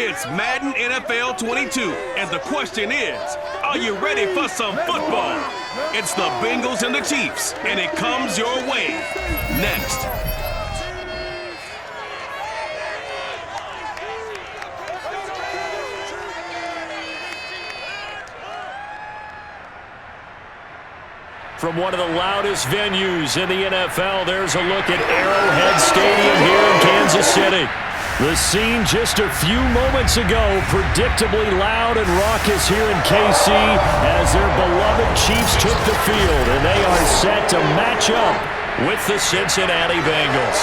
It's Madden NFL 22, and the question is, are you ready for some football? It's the Bengals and the Chiefs, and it comes your way next. From one of the loudest venues in the NFL, there's a look at Arrowhead Stadium here in Kansas City. The scene just a few moments ago, predictably loud and raucous here in KC as their beloved Chiefs took the field, and they are set to match up with the Cincinnati Bengals.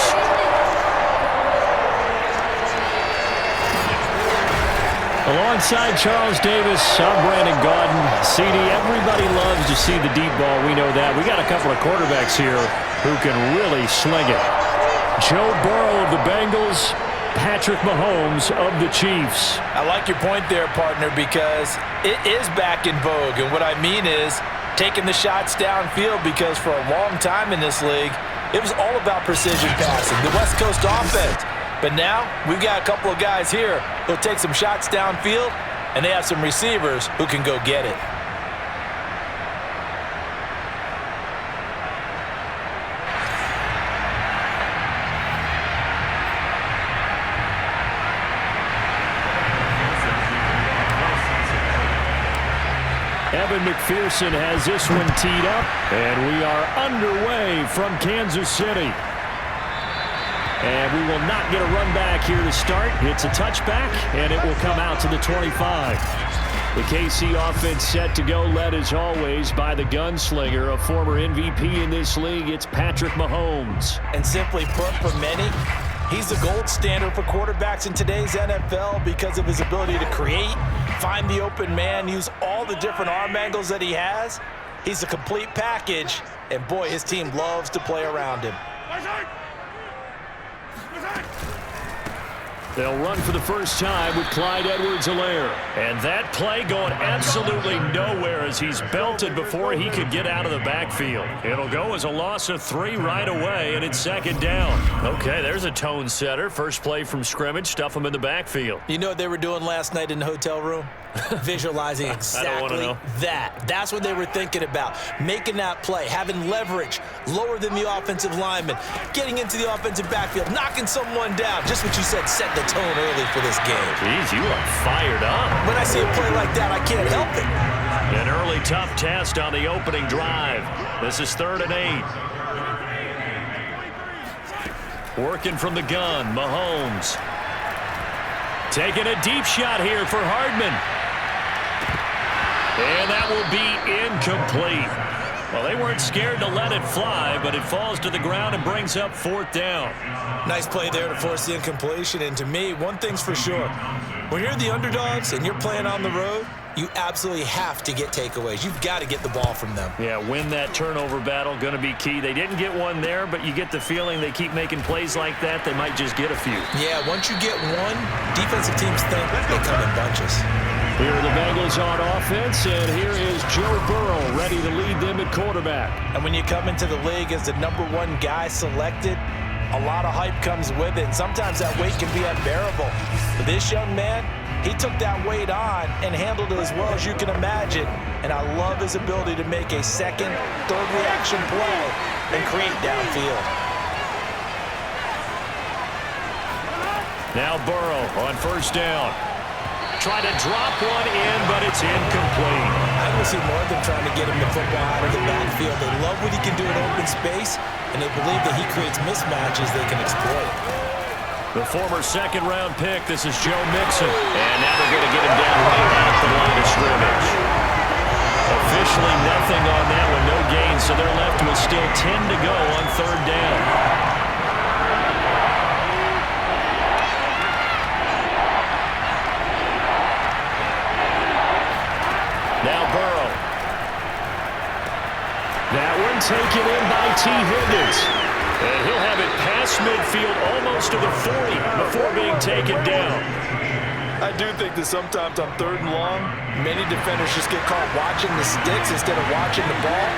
Alongside Charles Davis, I'm Brandon Gaudin. CD, everybody loves to see the deep ball. We know that. We got a couple of quarterbacks here who can really sling it. Joe Burrow of the Bengals, Patrick Mahomes of the Chiefs. I like your point there, partner, because it is back in vogue. And what I mean is taking the shots downfield, because for a long time in this league, it was all about precision passing, the West Coast offense. But now we've got a couple of guys here who'll take some shots downfield, and they have some receivers who can go get it. Evan McPherson has this one teed up, and we are underway from Kansas City. And we will not get a run back here to start. It's a touchback, and it will come out to the 25. The KC offense set to go, led as always by the gunslinger, a former MVP in this league. It's Patrick Mahomes. And simply put, for many, he's the gold standard for quarterbacks in today's NFL because of his ability to create, find the open man, use all the different arm angles that he has. He's a complete package, and boy, his team loves to play around him. They'll run for the first time with Clyde Edwards-Helaire. And that play going absolutely nowhere as he's belted before he could get out of the backfield. It'll go as a loss of 3 right away, and it's second down. Okay, there's a tone setter. First play from scrimmage, stuff him in the backfield. You know what they were doing last night in the hotel room? Visualizing exactly that. That's what they were thinking about. Making that play, having leverage, lower than the offensive lineman, getting into the offensive backfield, knocking someone down. Just what you said, set the tone early for this game. Jeez, you are fired up. When I see a play like that, I can't help it. An early tough test on the opening drive. This is 3rd and 8. Working from the gun, Mahomes. Taking a deep shot here for Hardman. And that will be incomplete. Well, they weren't scared to let it fly, but it falls to the ground and brings up 4th down. Nice play there to force the incompletion. And to me, one thing's for sure. When you're the underdogs and you're playing on the road, you absolutely have to get takeaways. You've got to get the ball from them. Yeah, win that turnover battle, going to be key. They didn't get one there, but you get the feeling they keep making plays like that, they might just get a few. Yeah, once you get one, defensive teams think they come in bunches. Here are the Bengals on offense, and here is Joe Burrow ready to lead them at quarterback. And when you come into the league as the #1 guy selected, a lot of hype comes with it. And sometimes that weight can be unbearable. But this young man, he took that weight on and handled it as well as you can imagine. And I love his ability to make a second, third reaction play and create downfield. Now Burrow on 1st down. Trying to drop one in, but it's incomplete. I will see more of them trying to get him the football out of the backfield. They love what he can do in open space, and they believe that he creates mismatches they can exploit. The former 2nd-round pick, this is Joe Mixon. And now they're going to get him down right at the line of scrimmage. Officially nothing on that one, no gain, so they're left with still 10 to go on 3rd down. Now Burrow. That one taken in by T. Higgins. And he'll have it past midfield almost to the 40 before being taken down. I do think that sometimes on 3rd and long, many defenders just get caught watching the sticks instead of watching the ball.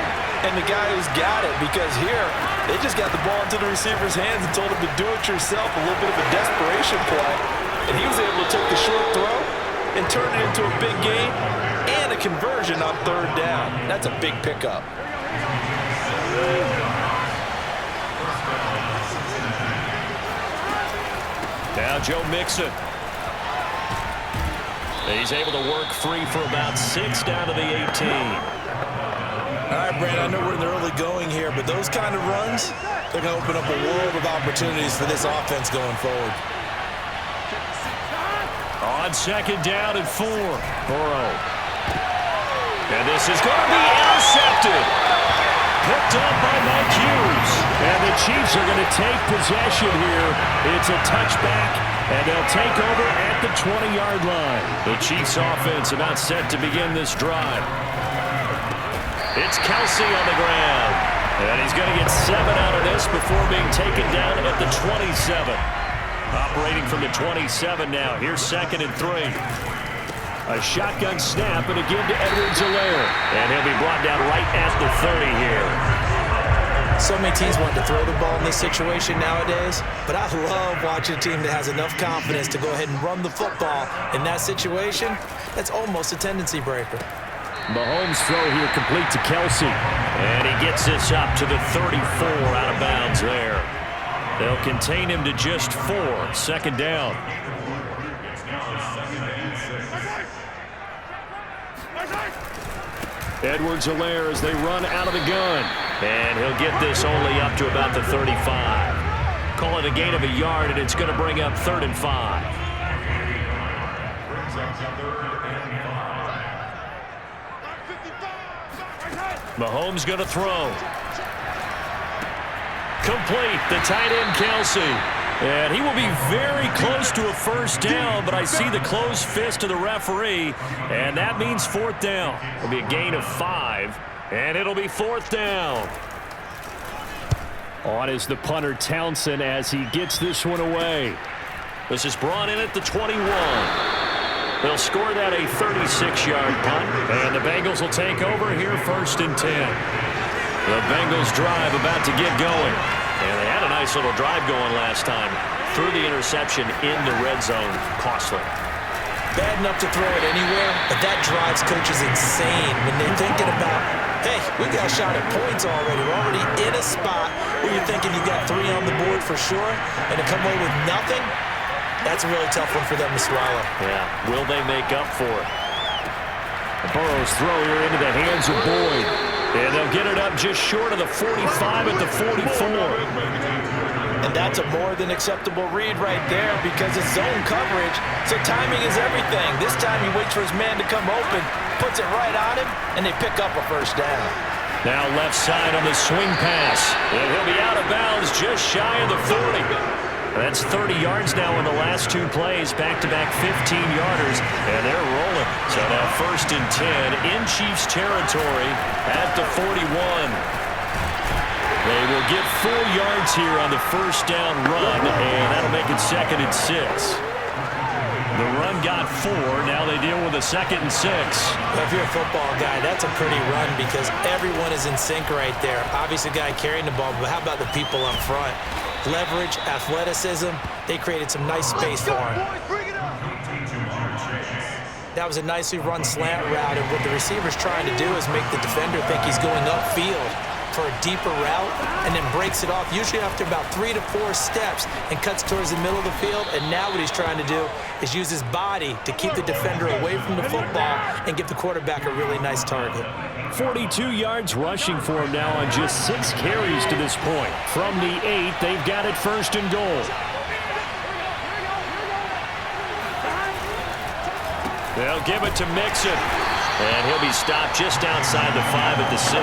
And the guy who's got it, because here, they just got the ball into the receiver's hands and told him to do it yourself, a little bit of a desperation play. and he was able to take the short throw and turn it into a big gain and a conversion on third down. That's a big pickup. Now Joe Mixon. He's able to work free for about 6 down to the 18. All right, Brad, I know we're in the early going here, but those kind of runs, they're going to open up a world of opportunities for this offense going forward. On 2nd down and 4. Burrow. And this is going to be intercepted. Picked up by Mike Hughes. And the Chiefs are going to take possession here. It's a touchback, and they'll take over at the 20-yard line. The Chiefs offense about set to begin this drive. It's Kelsey on the ground. And he's going to get 7 out of this before being taken down at the 27. Operating from the 27 now. Here's 2nd and 3. A shotgun snap and a give to Edwards-Helaire. And he'll be brought down right at the 30 here. So many teams want to throw the ball in this situation nowadays, but I love watching a team that has enough confidence to go ahead and run the football. In that situation, that's almost a tendency breaker. Mahomes' throw here complete to Kelsey. And he gets this up to the 34 out of bounds there. They'll contain him to just 4. 2nd down. Edwards-Helaire as they run out of the gun. And he'll get this only up to about the 35. Call it a gain of a yard, and it's going to bring up 3rd and 5. Mahomes going to throw. Complete. The tight end, Kelsey. And he will be very close to a 1st down, but I see the closed fist of the referee, and that means 4th down. It'll be a gain of 5, and it'll be 4th down. On is the punter, Townsend, as he gets this one away. This is brought in at the 21. They'll score that a 36-yard punt, and the Bengals will take over here 1st and 10. The Bengals drive about to get going. And they had a nice little drive going last time. Threw the interception in the red zone. Costly. Bad enough to throw it anywhere, but that drives coaches insane when they're thinking about, hey, we got a shot at points already. We're already in a spot where you're thinking you got 3 on the board for sure, and to come away with nothing, that's a really tough one for them to swallow. Yeah, will they make up for it? Burrow's throw here into the hands of Boyd. And they'll get it up just short of the 45 at the 44. And that's a more than acceptable read right there because it's zone coverage, so timing is everything. This time he waits for his man to come open, puts it right on him, and they pick up a 1st down. Now left side on the swing pass. And he'll be out of bounds just shy of the 40. That's 30 yards now in the last 2 plays, back-to-back 15-yarders, and they're rolling. So now 1st and 10 in Chiefs territory at the 41. They will get 4 yards here on the 1st down run, and that'll make it 2nd and 6. The run got 4. Now they deal with a 2nd and 6. Well, if you're a football guy, that's a pretty run because everyone is in sync right there. Obviously, the guy carrying the ball, but how about the people up front? Leverage, athleticism, they created some nice space for him. That was a nicely run slant route, and what the receiver's trying to do is make the defender think he's going upfield for a deeper route and then breaks it off, usually after about 3 to 4 steps, and cuts towards the middle of the field. And now what he's trying to do is use his body to keep the defender away from the football and give the quarterback a really nice target. 42 yards rushing for him now on just 6 carries to this point. From the 8, they've got it 1st and goal. They'll give it to Mixon. And he'll be stopped just outside the 5 at the 6.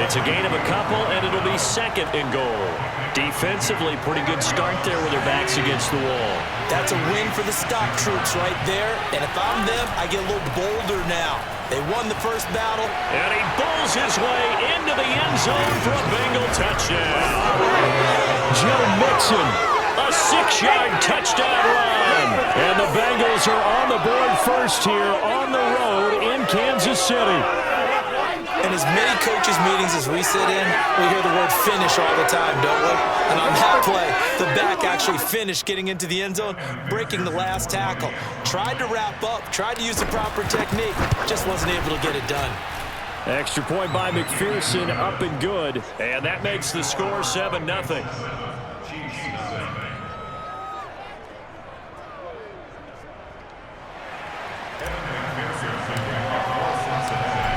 It's a gain of a couple, and it'll be 2nd and goal. Defensively, pretty good start there with their backs against the wall. That's a win for the stock troops right there. And if I'm them, I get a little bolder now. They won the 1st battle. And he bowls his way into the end zone for a Bengal touchdown. Joe Mixon, a 6-yard touchdown run. And the Bengals are on the board first here on the road in Kansas City. And as many coaches' meetings as we sit in, we hear the word finish all the time, don't we? And on that play, the back actually finished getting into the end zone, breaking the last tackle. Tried to wrap up, tried to use the proper technique, just wasn't able to get it done. Extra point by McPherson, up and good. And that makes the score 7-0.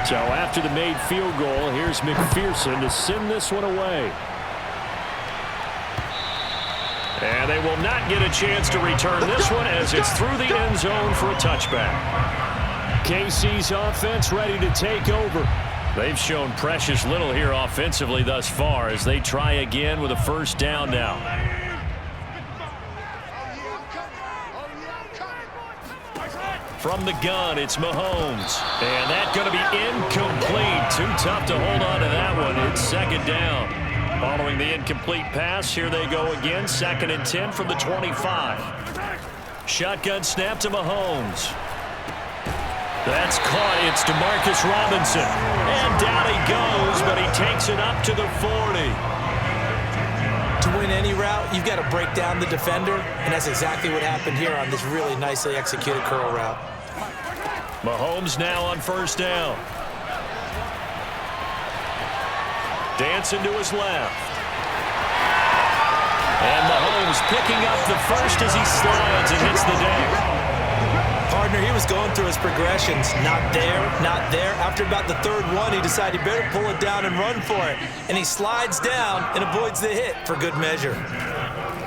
So after the made field goal, here's McPherson to send this one away. And they will not get a chance to return this one as it's through the end zone for a touchback. KC's offense ready to take over. They've shown precious little here offensively thus far as they try again with a first down now. From the gun, it's Mahomes. And that's going to be incomplete. Too tough to hold on to that one. It's second down. Following the incomplete pass, here they go again. 2nd and 10 from the 25. Shotgun snap to Mahomes. That's caught. It's DeMarcus Robinson. And down he goes, but he takes it up to the 40. To win any route, you've got to break down the defender, and that's exactly what happened here on this really nicely executed curl route. Mahomes now on first down. Dancing to his left. And Mahomes picking up the first as he slides and hits the deck. Partner, he was going through his progressions. Not there, not there. After about the third one, he decided he better pull it down and run for it. And he slides down and avoids the hit for good measure.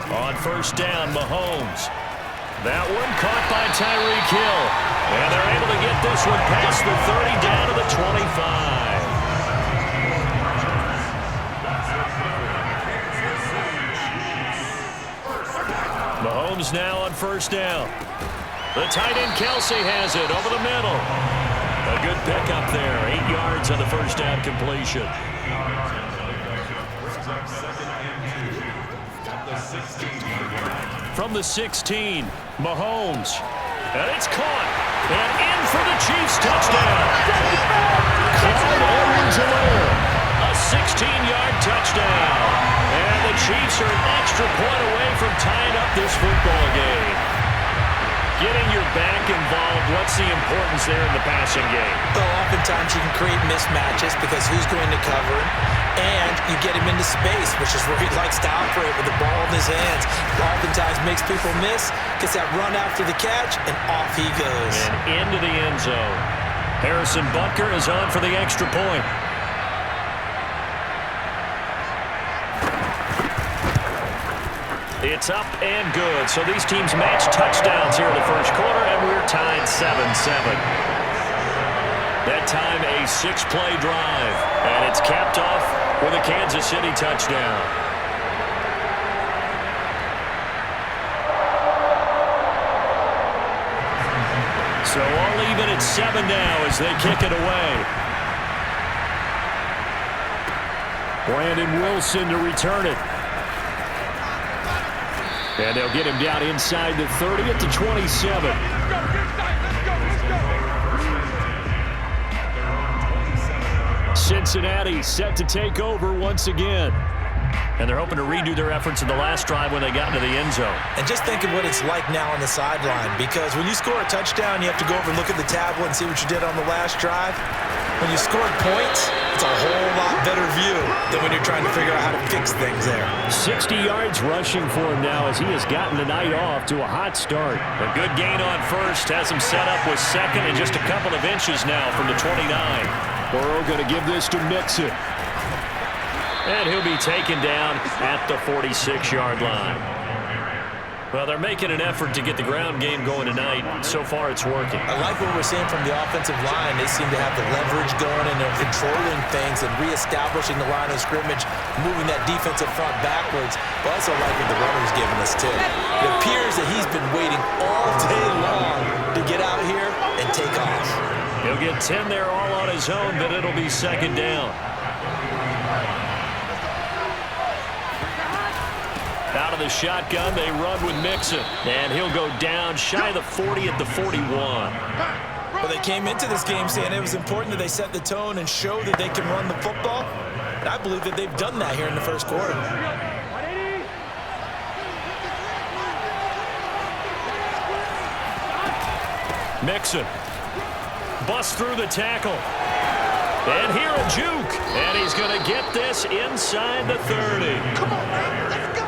On first down, Mahomes. That one caught by Tyreek Hill. And they're able to get this one past the 30 down to the 25. Mahomes now on first down. The tight end Kelsey has it over the middle. A good pickup there. 8 yards on the first down completion. From the 16, Mahomes. And it's caught. And in for the Chiefs touchdown. Clyde Edwards-Helaire. A 16-yard touchdown. And the Chiefs are an extra point away from tying up this football game. Getting your back involved, what's the importance there in the passing game? Well, oftentimes you can create mismatches because who's going to cover him, and you get him into space, which is where he likes to operate with the ball in his hands. Oftentimes makes people miss, gets that run after the catch, and off he goes. And into the end zone. Harrison Butker is on for the extra point. It's up and good. So these teams match touchdowns here in the first quarter, and we're tied 7-7. That time a 6-play drive, and it's capped off with a Kansas City touchdown. So all even at 7 now as they kick it away. Brandon Wilson to return it. And they'll get him down inside the 30 at the 27. Cincinnati set to take over once again. And they're hoping to redo their efforts in the last drive when they got into the end zone. And just think of what it's like now on the sideline, because when you score a touchdown, you have to go over and look at the tablet and see what you did on the last drive. When you scored points, it's a whole lot better view than when you're trying to figure out how to fix things there. 60 yards rushing for him now as he has gotten the night off to a hot start. A good gain on first, has him set up with second and just a couple of inches now from the 29. Burrow going to give this to Mixon. And he'll be taken down at the 46-yard line. Well, they're making an effort to get the ground game going tonight. So far, it's working. I like what we're seeing from the offensive line. They seem to have the leverage going, and they're controlling things and reestablishing the line of scrimmage, moving that defensive front backwards. But also like what the runner's giving us, too. It appears that he's been waiting all day long to get out here and take off. He'll get 10 there all on his own, but it'll be second down. Out of the shotgun, they run with Mixon. And he'll go down shy of the 40 at the 41. Well, they came into this game saying it was important that they set the tone and show that they can run the football. And I believe that they've done that here in the first quarter. Mixon. Busts through the tackle. And here a juke. And he's going to get this inside the 30. Come on, man. Let's go.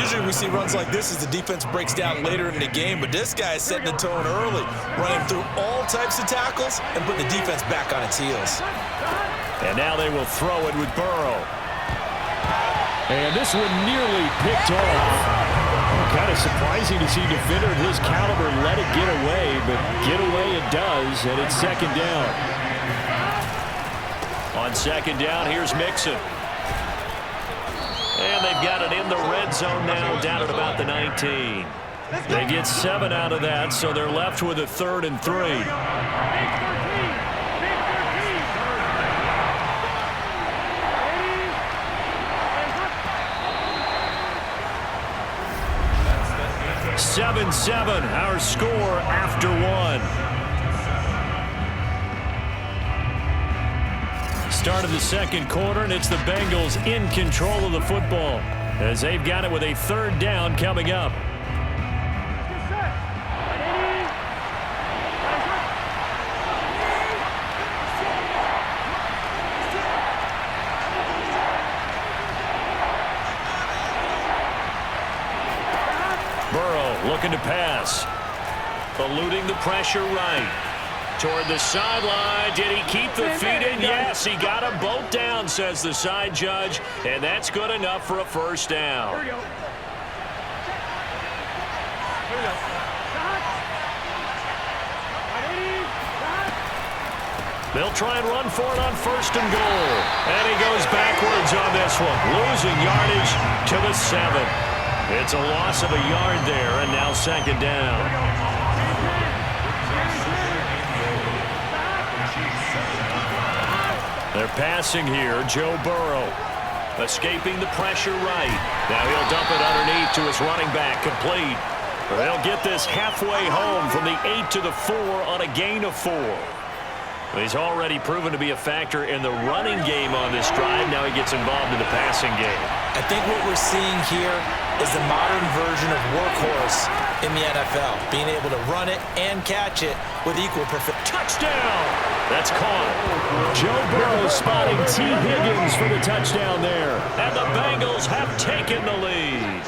Usually we see runs like this as the defense breaks down later in the game, but this guy is setting the tone early, running through all types of tackles and put the defense back on its heels. And now they will throw it with Burrow. And this one nearly picked off. Kind of surprising to see a defender of his caliber let it get away, but get away it does, and it's second down. On second down, here's Mixon. And they've got it in the red zone now, down at about the 19. They get 7 out of that, so they're left with a 3rd and 3. Seven, our score after 1. Start of the second quarter, and it's the Bengals in control of the football as they've got it with a 3rd down coming up. Looking to pass. Eluding the pressure right. Toward the sideline. Did he keep the feet in? Yes, he got them both down, says the side judge. And that's good enough for a 1st down. They'll try and run for it on 1st and goal. And he goes backwards on this one. Losing yardage to the 7. It's a loss of a yard there, and now 2nd down. They're passing here. Joe Burrow escaping the pressure right. Now he'll dump it underneath to his running back, complete. They'll get this halfway home from the 8 to the 4 on a gain of 4. He's already proven to be a factor in the running game on this drive. Now he gets involved in the passing game. I think what we're seeing here is the modern version of workhorse in the NFL, being able to run it and catch it with equal perfection. Touchdown! That's caught. Joe Burrow spotting T. Higgins for the touchdown there. And the Bengals have taken the lead.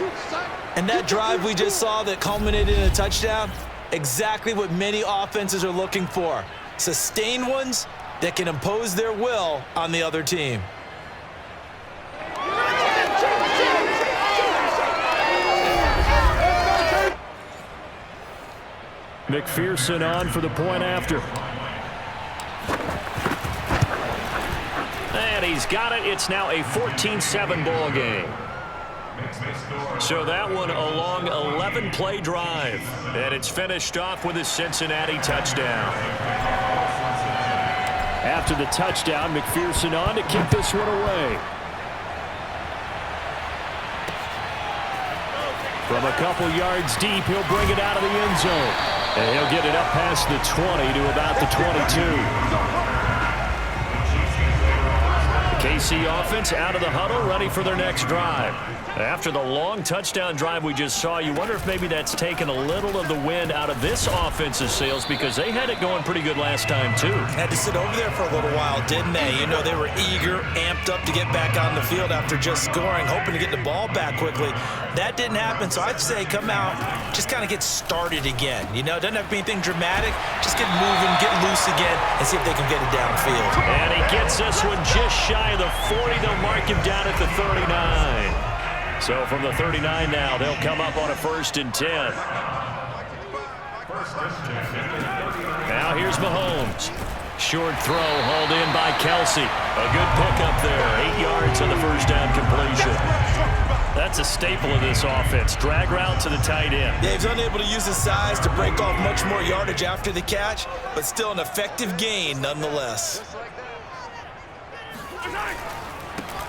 And that drive we just saw that culminated in a touchdown, exactly what many offenses are looking for. Sustained ones that can impose their will on the other team. McPherson on for the point after. And he's got it. It's now a 14-7 ball game. So that one a long 11-play drive. And it's finished off with a Cincinnati touchdown. After the touchdown, McPherson on to kick this one away. From a couple yards deep, he'll bring it out of the end zone. And he'll get it up past the 20 to about the 22. The KC offense out of the huddle, ready for their next drive. After the long touchdown drive we just saw, you wonder if maybe that's taken a little of the wind out of this offense's sails, because they had it going pretty good last time, too. Had to sit over there for a little while, didn't they? You know, they were eager, amped up to get back on the field after just scoring, hoping to get the ball back quickly. That didn't happen, so I'd say come out, just kind of get started again. You know, it doesn't have to be anything dramatic. Just get moving, get loose again, and see if they can get it downfield. And he gets this one just shy of the 40. They'll mark him down at the 39. So from the 39 now, they'll come up on a 1st and 10. Now here's Mahomes. Short throw hauled in by Kelsey. A good pickup there. 8 yards on the 1st down completion. That's a staple of this offense. Drag route to the tight end. Yeah, he's unable to use his size to break off much more yardage after the catch, but still an effective gain nonetheless.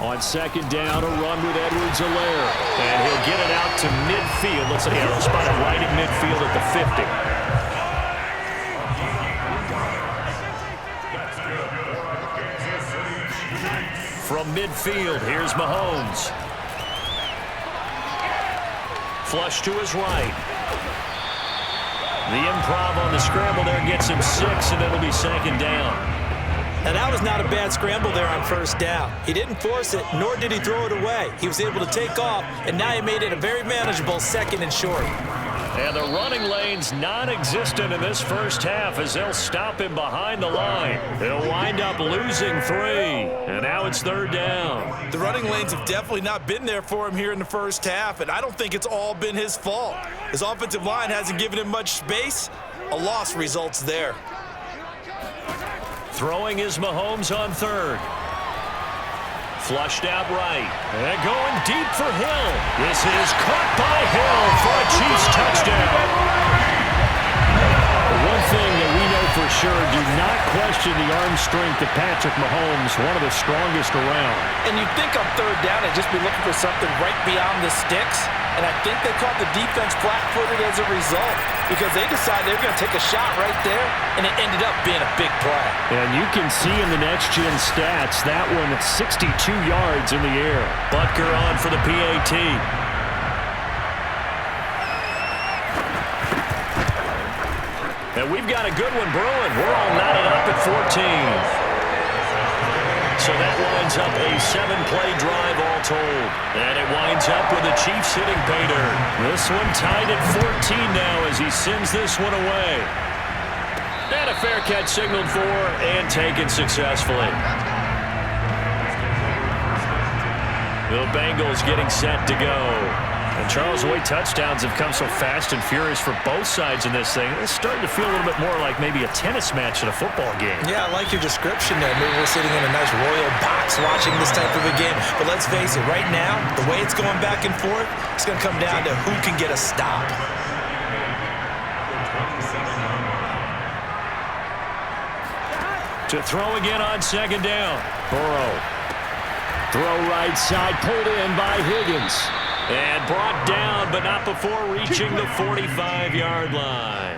On 2nd down, a run with Edwards-Helaire. And he'll get it out to midfield. Looks like he'll spot it right in midfield at the 50. from midfield. Here's Mahomes. Flush to his right. The improv on the scramble there gets him 6, and it'll be second down. And that was not a bad scramble there on first down. He didn't force it, nor did he throw it away. He was able to take off, and now he made it a very manageable second and short. And the running lane's non-existent in this first half as they'll stop him behind the line. He'll wind up losing 3, and now it's third down. The running lanes have definitely not been there for him here in the first half, and I don't think it's all been his fault. His offensive line hasn't given him much space. A loss results there. Throwing is Mahomes on third. Flushed out right. And going deep for Hill. This is caught by Hill for a Chiefs touchdown. One thing that we know for sure, do not question the arm strength of Patrick Mahomes, one of the strongest around. And you'd think on third down they'd just be looking for something right beyond the sticks. And I think they caught the defense flat-footed as a result because they decided they were going to take a shot right there, and it ended up being a big play. And you can see in the next-gen stats, that one at 62 yards in the air. Butker on for the PAT. And we've got a good one brewing. We're all knotted up at 14. So that winds up a 7-play drive all told. And it winds up with the Chiefs hitting pay dirt. This one tied at 14 now as he sends this one away. And a fair catch signaled for and taken successfully. The Bengals getting set to go. And Charles, the way touchdowns have come so fast and furious for both sides in this thing, it's starting to feel a little bit more like maybe a tennis match in a football game. Yeah, I like your description there. Maybe we're sitting in a nice royal box watching this type of a game. But let's face it, right now, the way it's going back and forth, it's going to come down to who can get a stop. To throw again on second down. Burrow. Throw right side, pulled in by Higgins. And brought down, but not before reaching the 45-yard line.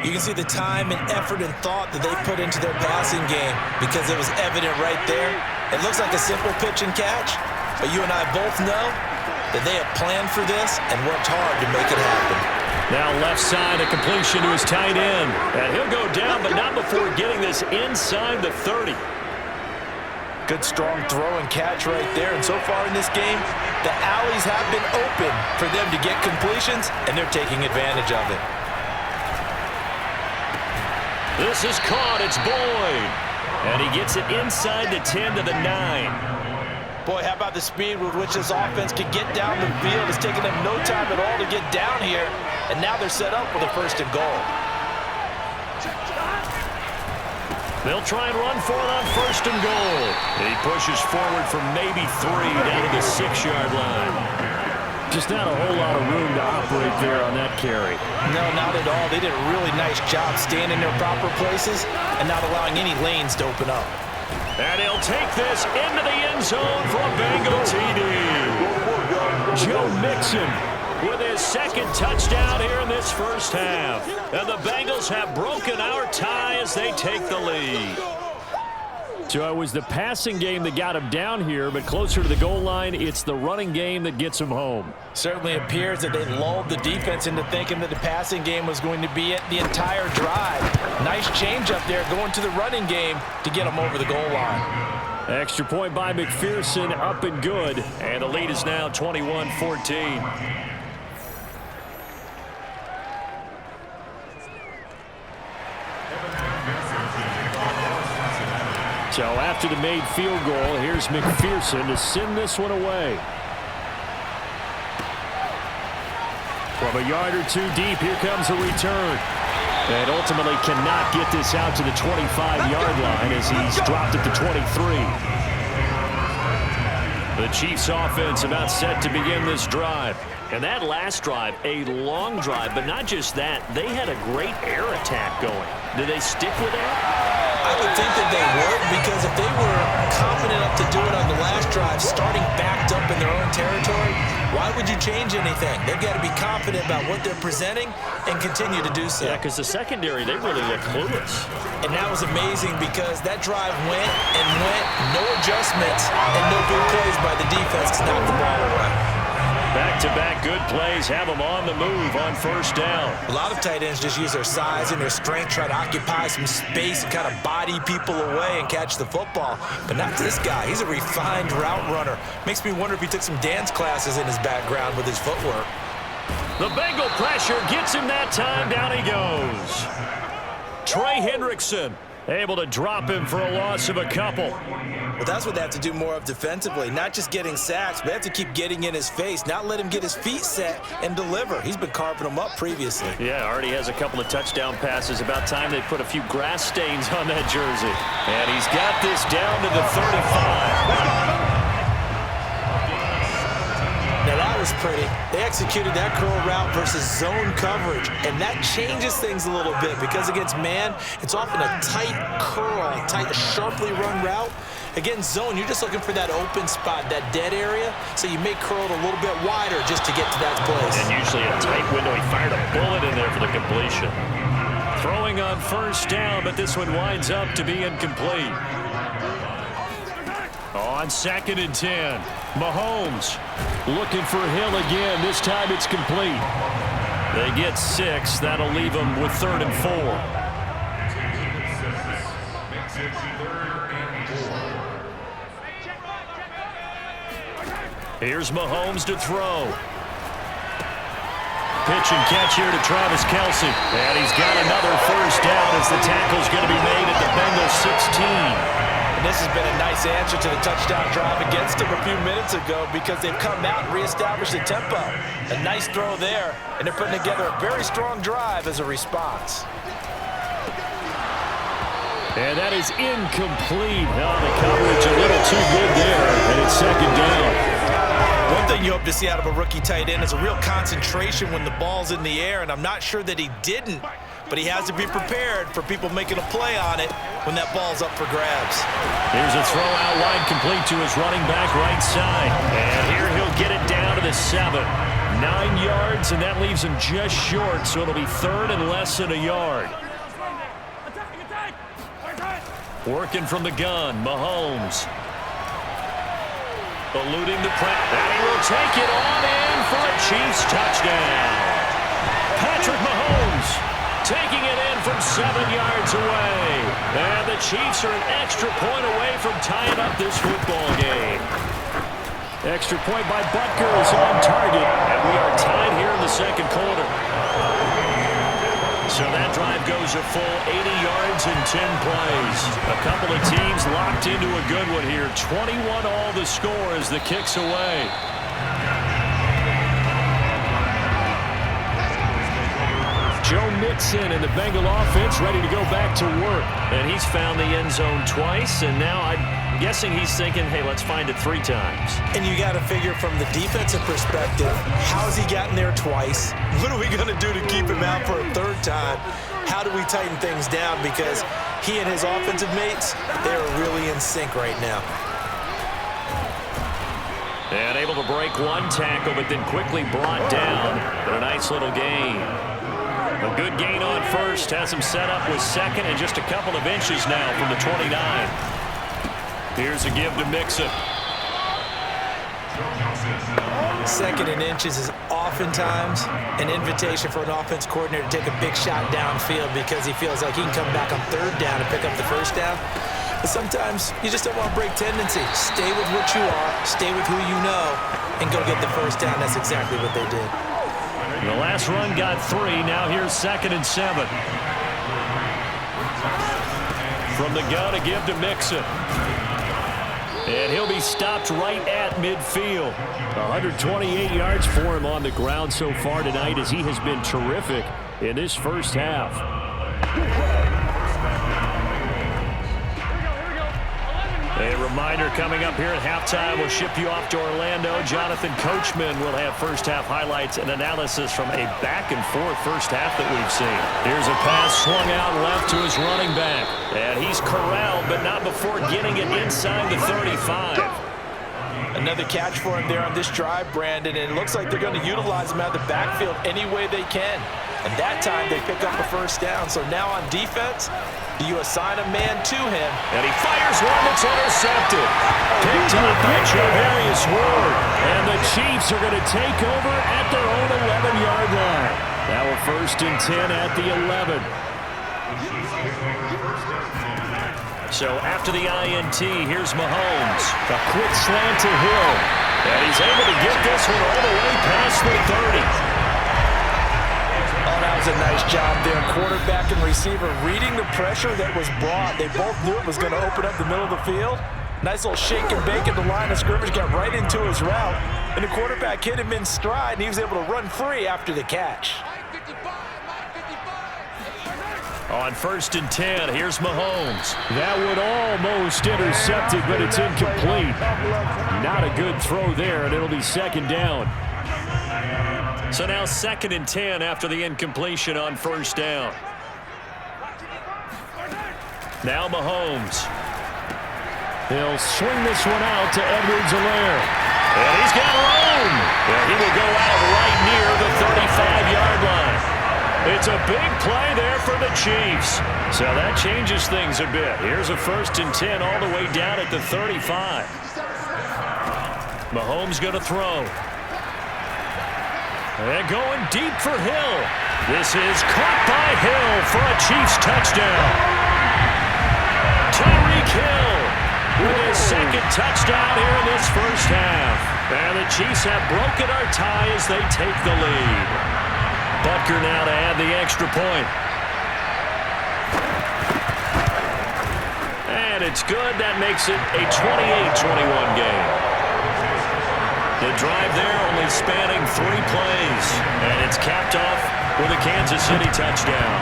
You can see the time and effort and thought that they put into their passing game because it was evident right there. It looks like a simple pitch and catch, but you and I both know that they have planned for this and worked hard to make it happen. Now left side, a completion to his tight end. And he'll go down, but not before getting this inside the 30. Good strong throw and catch right there. And so far in this game, the alleys have been open for them to get completions, and they're taking advantage of it. This is caught. It's Boyd. And he gets it inside the 10 to the 9. Boy, how about the speed with which this offense can get down the field? It's taken them no time at all to get down here, and now they're set up with a first and goal. They'll try and run for it on first and goal. And he pushes forward for maybe 3 down to the 6-yard line. Just not a whole lot of room to operate there on that carry. No, not at all. They did a really nice job staying in their proper places and not allowing any lanes to open up. And he'll take this into the end zone for a Bengal TD. Joe Mixon with his second touchdown here in this first half. And the Bengals have broken our tie as they take the lead. So it was the passing game that got him down here, but closer to the goal line, it's the running game that gets him home. Certainly appears that they lulled the defense into thinking that the passing game was going to be it the entire drive. Nice change up there going to the running game to get him over the goal line. Extra point by McPherson, up and good. And the lead is now 21-14. So after the made field goal, here's McPherson to send this one away. From a yard or 2 deep, here comes a return. And ultimately cannot get this out to the 25-yard line as he's dropped it to 23. The Chiefs offense about set to begin this drive. And that last drive, a long drive, but not just that. They had a great air attack going. Did they stick with that? I would think that they would, because if they were confident enough to do it on the last drive, starting backed up in their own territory, why would you change anything. They've got to be confident about what they're presenting and continue to do so. Yeah, because the secondary, they really look clueless. And that was amazing because that drive went and went, no adjustments, and no big plays by the defense to knock the ball away. Back-to-back good plays have them on the move on first down. A lot of tight ends just use their size and their strength, try to occupy some space and kind of body people away and catch the football. But not this guy. He's a refined route runner. Makes me wonder if he took some dance classes in his background with his footwork. The Bengal pressure gets him that time. Down he goes. Trey Hendrickson able to drop him for a loss of a couple. Well, that's what they have to do more of defensively. Not just getting sacks, but they have to keep getting in his face, not let him get his feet set and deliver. He's been carving them up previously. Yeah, already has a couple of touchdown passes. About time they put a few grass stains on that jersey. And he's got this down to the 35. Now that was pretty. They executed that curl route versus zone coverage, and that changes things a little bit because against man, it's often a tight curl, tight, sharply run route. Against zone, you're just looking for that open spot, that dead area, so you may curl it a little bit wider just to get to that place. And usually a tight window. He fired a bullet in there for the completion. Throwing on first down, but this one winds up to be incomplete. On 2nd and 10, Mahomes looking for Hill again. This time it's complete. They get 6. That'll leave them with 3rd and 4. Here's Mahomes to throw. Pitch and catch here to Travis Kelce. And he's got another first down as the tackle's going to be made at the Bengals 16. This has been a nice answer to the touchdown drive against them a few minutes ago because they've come out and reestablished the tempo. A nice throw there, and they're putting together a very strong drive as a response. And that is incomplete. Oh, the coverage a little too good there, and it's 2nd down. One thing you hope to see out of a rookie tight end is a real concentration when the ball's in the air, and I'm not sure that he didn't. But he has to be prepared for people making a play on it when that ball's up for grabs. Here's a throw out wide complete to his running back right side. And here he'll get it down to the 7. 9 yards, and that leaves him just short, so it'll be 3rd and less than a yard. Working from the gun, Mahomes. Eluding the pressure. And he will take it on in for a Chiefs touchdown. Patrick Mahomes taking it in from 7 yards away. And the Chiefs are an extra point away from tying up this football game. Extra point by Butker is on target. And we are tied here in the 2nd quarter. So that drive goes a full 80 yards in 10 plays. A couple of teams locked into a good one here. 21 all the score as the kick's away. Joe Mixon and the Bengal offense ready to go back to work. And he's found the end zone twice, and now I'm guessing he's thinking, hey, let's find it 3 times. And you got to figure from the defensive perspective, how's he gotten there twice? What are we going to do to keep him out for a 3rd time? How do we tighten things down? Because he and his offensive mates, they're really in sync right now. And able to break one tackle, but then quickly brought down. But a nice little gain. A good gain on first, has him set up with 2nd and just a couple of inches now from the 29. Here's a give to Mixon. 2nd and inches is oftentimes an invitation for an offense coordinator to take a big shot downfield because he feels like he can come back on 3rd down and pick up the 1st down. But sometimes you just don't want to break tendency. Stay with what you are, stay with who you know, and go get the 1st down. That's exactly what they did. The last run got 3. Now here's 2nd and 7. From the gun, a give to Mixon. And he'll be stopped right at midfield. 128 yards for him on the ground so far tonight as he has been terrific in this first half. A reminder coming up here at halftime, we'll ship you off to Orlando. Jonathan Coachman will have first half highlights and analysis from a back-and-forth first half that we've seen. Here's a pass swung out left to his running back. And he's corralled, but not before getting it inside the 35. Another catch for him there on this drive, Brandon, and it looks like they're going to utilize him out of the backfield any way they can. And that time they pick up a first down. So now on defense, do you assign a man to him? And he fires one that's intercepted. Picked up by Javarius Ward. And the Chiefs are going to take over at their own 11-yard line. Now a 1st and 10 at the 11. So after the INT, here's Mahomes. A quick slant to Hill. And he's able to get this one all the way past the 30. Oh, that was a nice job there. Quarterback and receiver reading the pressure that was brought. They both knew it was going to open up the middle of the field. Nice little shake and bake at the line of scrimmage. Got right into his route. And the quarterback hit him in stride, and he was able to run free after the catch. On 1st and 10, here's Mahomes. That would almost intercept it, but it's incomplete. Not a good throw there, and it'll be 2nd down. So now 2nd and 10 after the incompletion on 1st down. Now Mahomes. He'll swing this one out to Edwards-Helaire. And he's got room. And he will go out right near the 35-yard line. It's a big play there for the Chiefs. So that changes things a bit. Here's a 1st and 10 all the way down at the 35. Mahomes going to throw. And going deep for Hill. This is caught by Hill for a Chiefs touchdown. Tyreek Hill with his 2nd touchdown here in this 1st half. And the Chiefs have broken our tie as they take the lead. Butker now to add the extra point. And it's good. That makes it a 28-21 game. The drive there only spanning 3 plays. And it's capped off with a Kansas City touchdown.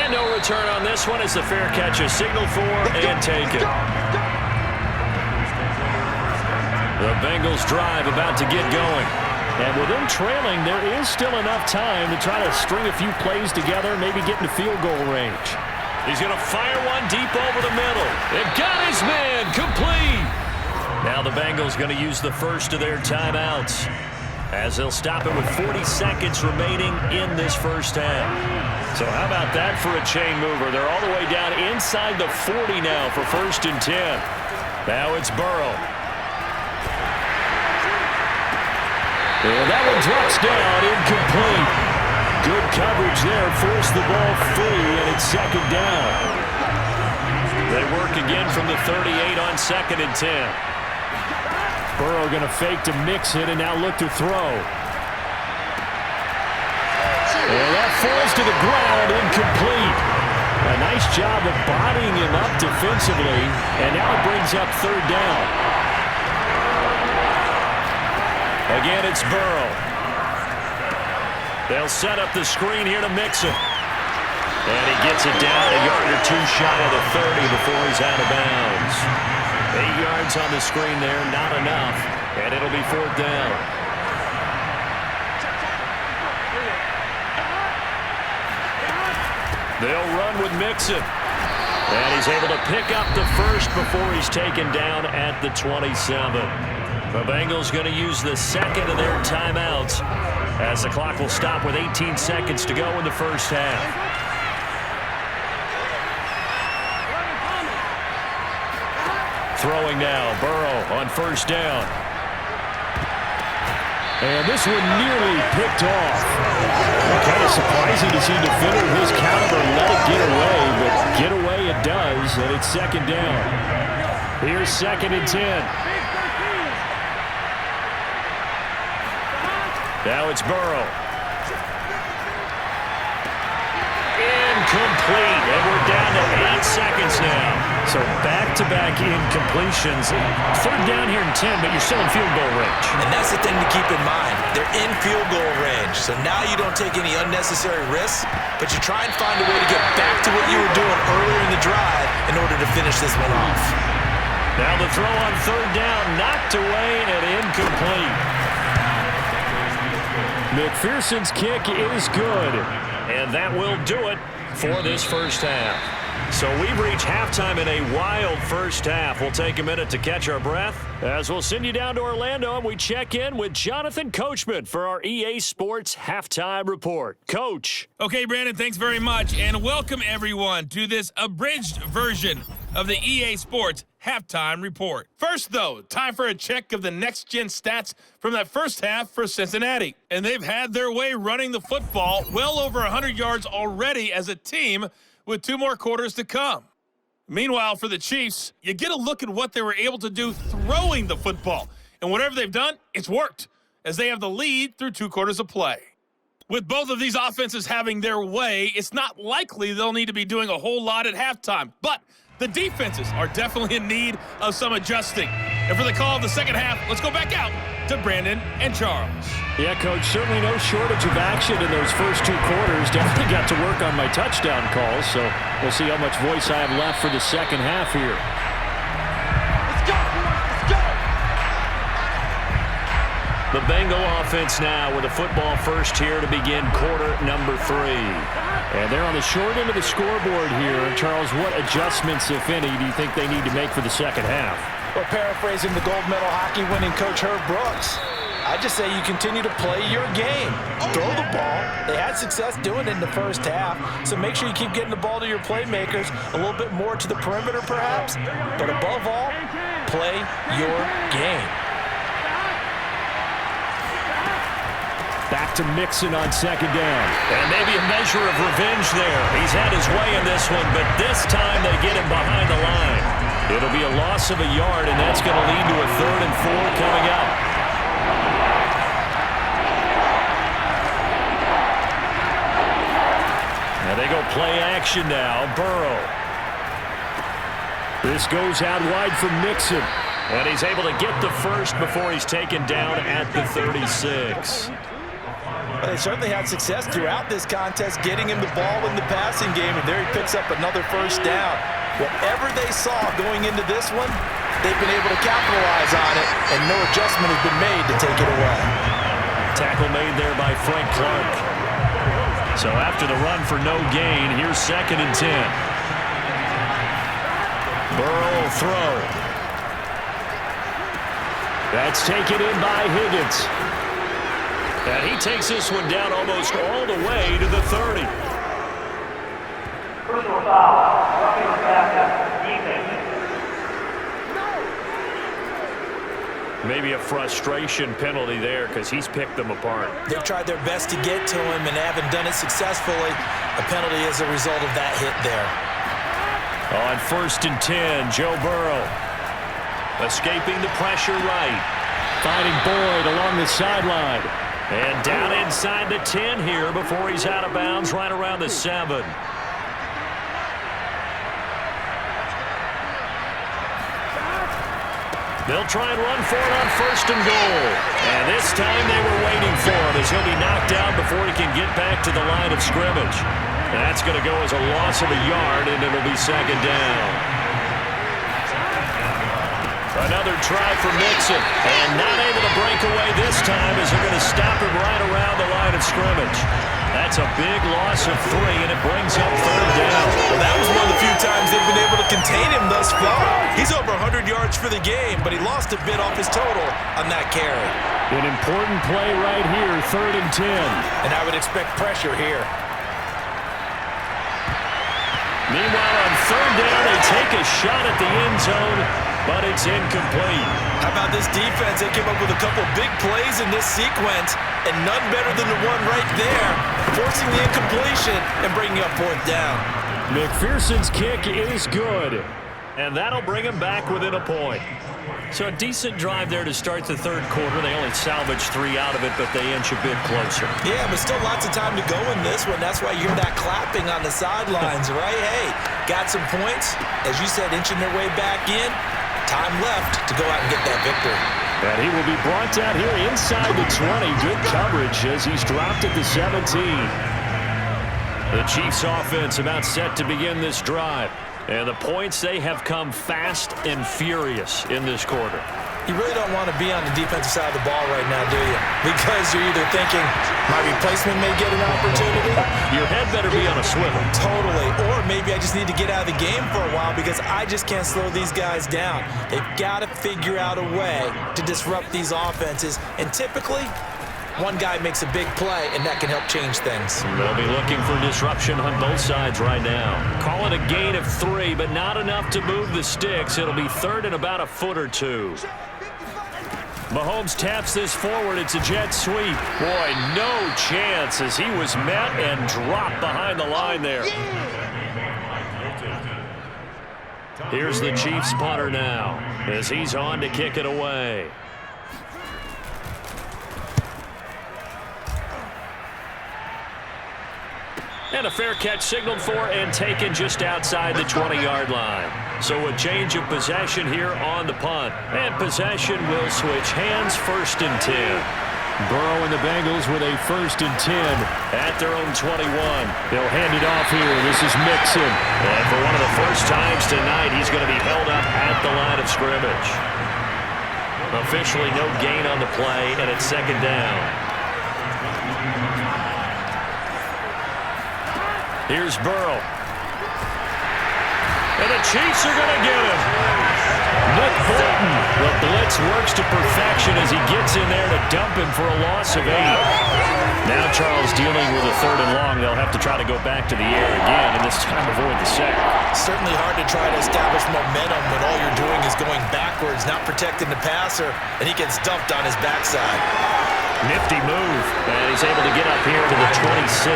And no return on this one as the fair catch is signaled for and taken. The Bengals drive about to get going. And with them trailing, there is still enough time to try to string a few plays together, maybe get into field goal range. He's going to fire one deep over the middle. It got his man complete. Now the Bengals going to use the first of their timeouts as they'll stop it with 40 seconds remaining in this 1st half. So how about that for a chain mover? They're all the way down inside the 40 now for 1st and 10. Now it's Burrow. And that one drops down, incomplete. Good coverage there, forced the ball free, and it's 2nd down. They work again from the 38 on 2nd and 10. Burrow going to fake to mix it and now look to throw. And that falls to the ground, incomplete. A nice job of bodying him up defensively, and now it brings up 3rd down. Again, it's Burrow. They'll set up the screen here to Mixon. And he gets it down a yard or 2 shy of the 30 before he's out of bounds. 8 yards on the screen there, not enough. And it'll be 4th down. They'll run with Mixon. And he's able to pick up the first before he's taken down at the 27. The Bengals going to use the 2nd of their timeouts as the clock will stop with 18 seconds to go in the 1st half. Throwing now, Burrow on 1st down. And this one nearly picked off. Kind of surprising to see a defender of his caliber let it get away, but get away it does, and it's 2nd down. Here's 2nd and 10. Now it's Burrow. Incomplete, and we're down to 8 seconds now. So back-to-back incompletions. 3rd down here in 10, but you're still in field goal range. And that's the thing to keep in mind. They're in field goal range. So now you don't take any unnecessary risks, but you try and find a way to get back to what you were doing earlier in the drive in order to finish this one off. Now the throw on 3rd down, knocked away and incomplete. McPherson's kick is good, and that will do it for this 1st half. So we've reached halftime in a wild first half. We'll take a minute to catch our breath as we'll send you down to Orlando and we check in with Jonathan Coachman for our EA Sports Halftime Report. Coach. Okay, Brandon, thanks very much, and welcome everyone to this abridged version of the EA Sports Halftime Report. First, though, time for a check of the next-gen stats from that first half for Cincinnati. And they've had their way running the football well over 100 yards already as a team with 2 more quarters to come. Meanwhile, for the Chiefs, you get a look at what they were able to do throwing the football. And whatever they've done, it's worked, as they have the lead through 2 quarters of play. With both of these offenses having their way, it's not likely they'll need to be doing a whole lot at halftime. But the defenses are definitely in need of some adjusting. And for the call of the second half, let's go back out to Brandon and Charles. Yeah, Coach, certainly no shortage of action in those first 2 quarters. Definitely got to work on my touchdown calls, so we'll see how much voice I have left for the second half here. Let's go, boys, let's go! The Bengal offense now with a football first here to begin quarter number 3. And they're on the short end of the scoreboard here. Charles, what adjustments, if any, do you think they need to make for the second half? Well, paraphrasing the gold medal hockey winning coach Herb Brooks, I just say you continue to play your game. Throw the ball. They had success doing it in the first half, so make sure you keep getting the ball to your playmakers, a little bit more to the perimeter perhaps, but above all, play your game. Back to Mixon on second down. And maybe a measure of revenge there. He's had his way in this one, but this time they get him behind the line. It'll be a loss of a yard, and that's going to lead to a 3rd and 4 coming up. Now they go play action now. Burrow. This goes out wide for Mixon. And he's able to get the first before he's taken down at the 36. They certainly had success throughout this contest, getting him the ball in the passing game, and there he picks up another first down. Whatever they saw going into this one, they've been able to capitalize on it, and no adjustment has been made to take it away. Tackle made there by Frank Clark. So after the run for no gain, here's 2nd and 10. Burrow will throw. That's taken in by Higgins. And he takes this one down almost all the way to the 30. Personal foul, roughing the back, defense. Maybe a frustration penalty there because he's picked them apart. They've tried their best to get to him and haven't done it successfully. A penalty is a result of that hit there. On 1st and 10, Joe Burrow. Escaping the pressure right. Finding Boyd along the sideline. And down inside the 10 here before he's out of bounds right around the 7. They'll try and run for it on 1st and goal. And this time they were waiting for him as he'll be knocked down before he can get back to the line of scrimmage. That's going to go as a loss of a yard, and it'll be 2nd down. Another try for Mixon, and not able to break away this time as they're going to stop him right around the line of scrimmage. That's a big loss of 3, and it brings up 3rd down. Well, that was one of the few times they've been able to contain him thus far. He's over 100 yards for the game, but he lost a bit off his total on that carry. An important play right here, 3rd and 10. And I would expect pressure here. Meanwhile, on 3rd down, they take a shot at the end zone, but it's incomplete. How about this defense? They came up with a couple big plays in this sequence, and none better than the one right there, forcing the incompletion and bringing up 4th down. McPherson's kick is good, and that'll bring him back within a point. So a decent drive there to start the 3rd quarter. They only salvaged 3 out of it, but they inch a bit closer. Yeah, but still lots of time to go in this one. That's why you hear that clapping on the sidelines, right? Hey, got some points. As you said, inching their way back in. Time left to go out and get that victory. And he will be brought down here inside the 20. Good coverage as he's dropped at the 17. The Chiefs offense about set to begin this drive. And the points, they have come fast and furious in this quarter. You really don't want to be on the defensive side of the ball right now, do you? Because you're either thinking, my replacement may get an opportunity. Your head better be on a swivel. Totally. Or maybe I just need to get out of the game for a while because I just can't slow these guys down. They've got to figure out a way to disrupt these offenses. And typically, one guy makes a big play, and that can help change things. They'll be looking for disruption on both sides right now. Call it a gain of 3, but not enough to move the sticks. It'll be third and about a foot or two. Mahomes taps this forward. It's a jet sweep. Boy, no chance as he was met and dropped behind the line there. Here's the Chiefs punter now as he's on to kick it away. And a fair catch signaled for and taken just outside the 20-yard line. So a change of possession here on the punt. And possession will switch hands, 1st and 10. Burrow and the Bengals with a 1st and 10 at their own 21. They'll hand it off here. This is Mixon. And for one of the first times tonight, he's going to be held up at the line of scrimmage. Officially no gain on the play, and it's 2nd down. Here's Burrow. And the Chiefs are going to get him. Nick Bolton. The blitz works to perfection as he gets in there to dump him for a loss of 8. Now Charles dealing with a 3rd and long. They'll have to try to go back to the air again, and this time avoid the sack. Certainly hard to try to establish momentum when all you're doing is going backwards, not protecting the passer, and he gets dumped on his backside. Nifty move, and he's able to get up here to the 26.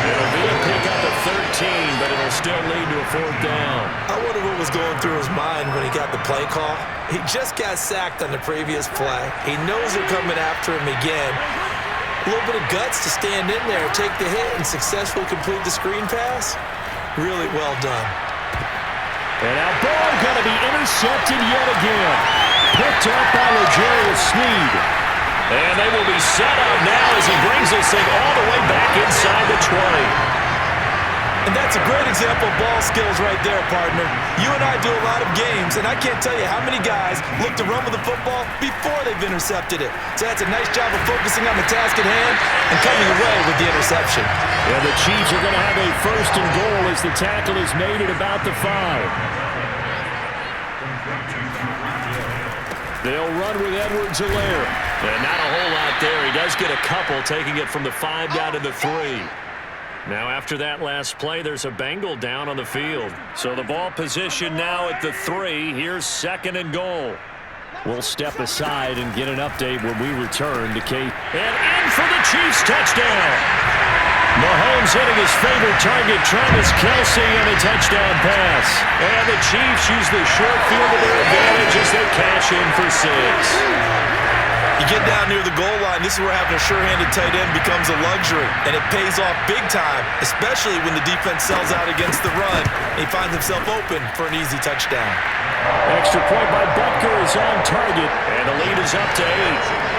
It'll be a pickup of 13, but it'll still lead to a 4th down. I wonder what was going through his mind when he got the play call. He just got sacked on the previous play. He knows they're coming after him again. A little bit of guts to stand in there, take the hit, and successfully complete the screen pass. Really well done. And now Burrow going to be intercepted yet again. Picked up by L'Jarius Sneed. And they will be set up now as he brings this thing all the way back inside the 20. And that's a great example of ball skills right there, partner. You and I do a lot of games, and I can't tell you how many guys look to run with the football before they've intercepted it. So that's a nice job of focusing on the task at hand and coming away with the interception. And the Chiefs are going to have a 1st and goal as the tackle is made at about the 5. They'll run with Edwards-Helaire. And not a whole lot there. He does get a couple, taking it from the 5 down to the 3. Now after that last play, there's a Bengal down on the field. So the ball position now at the 3. Here's 2nd and goal. We'll step aside and get an update when we return to Kate. And in for the Chiefs touchdown. Mahomes hitting his favorite target, Travis Kelce, and a touchdown pass. And the Chiefs use the short field to their advantage as they cash in for 6. You get down near the goal line, this is where having a sure-handed tight end becomes a luxury, and it pays off big time, especially when the defense sells out against the run. He finds himself open for an easy touchdown. Extra point by Butker is on target, and the lead is up to 8.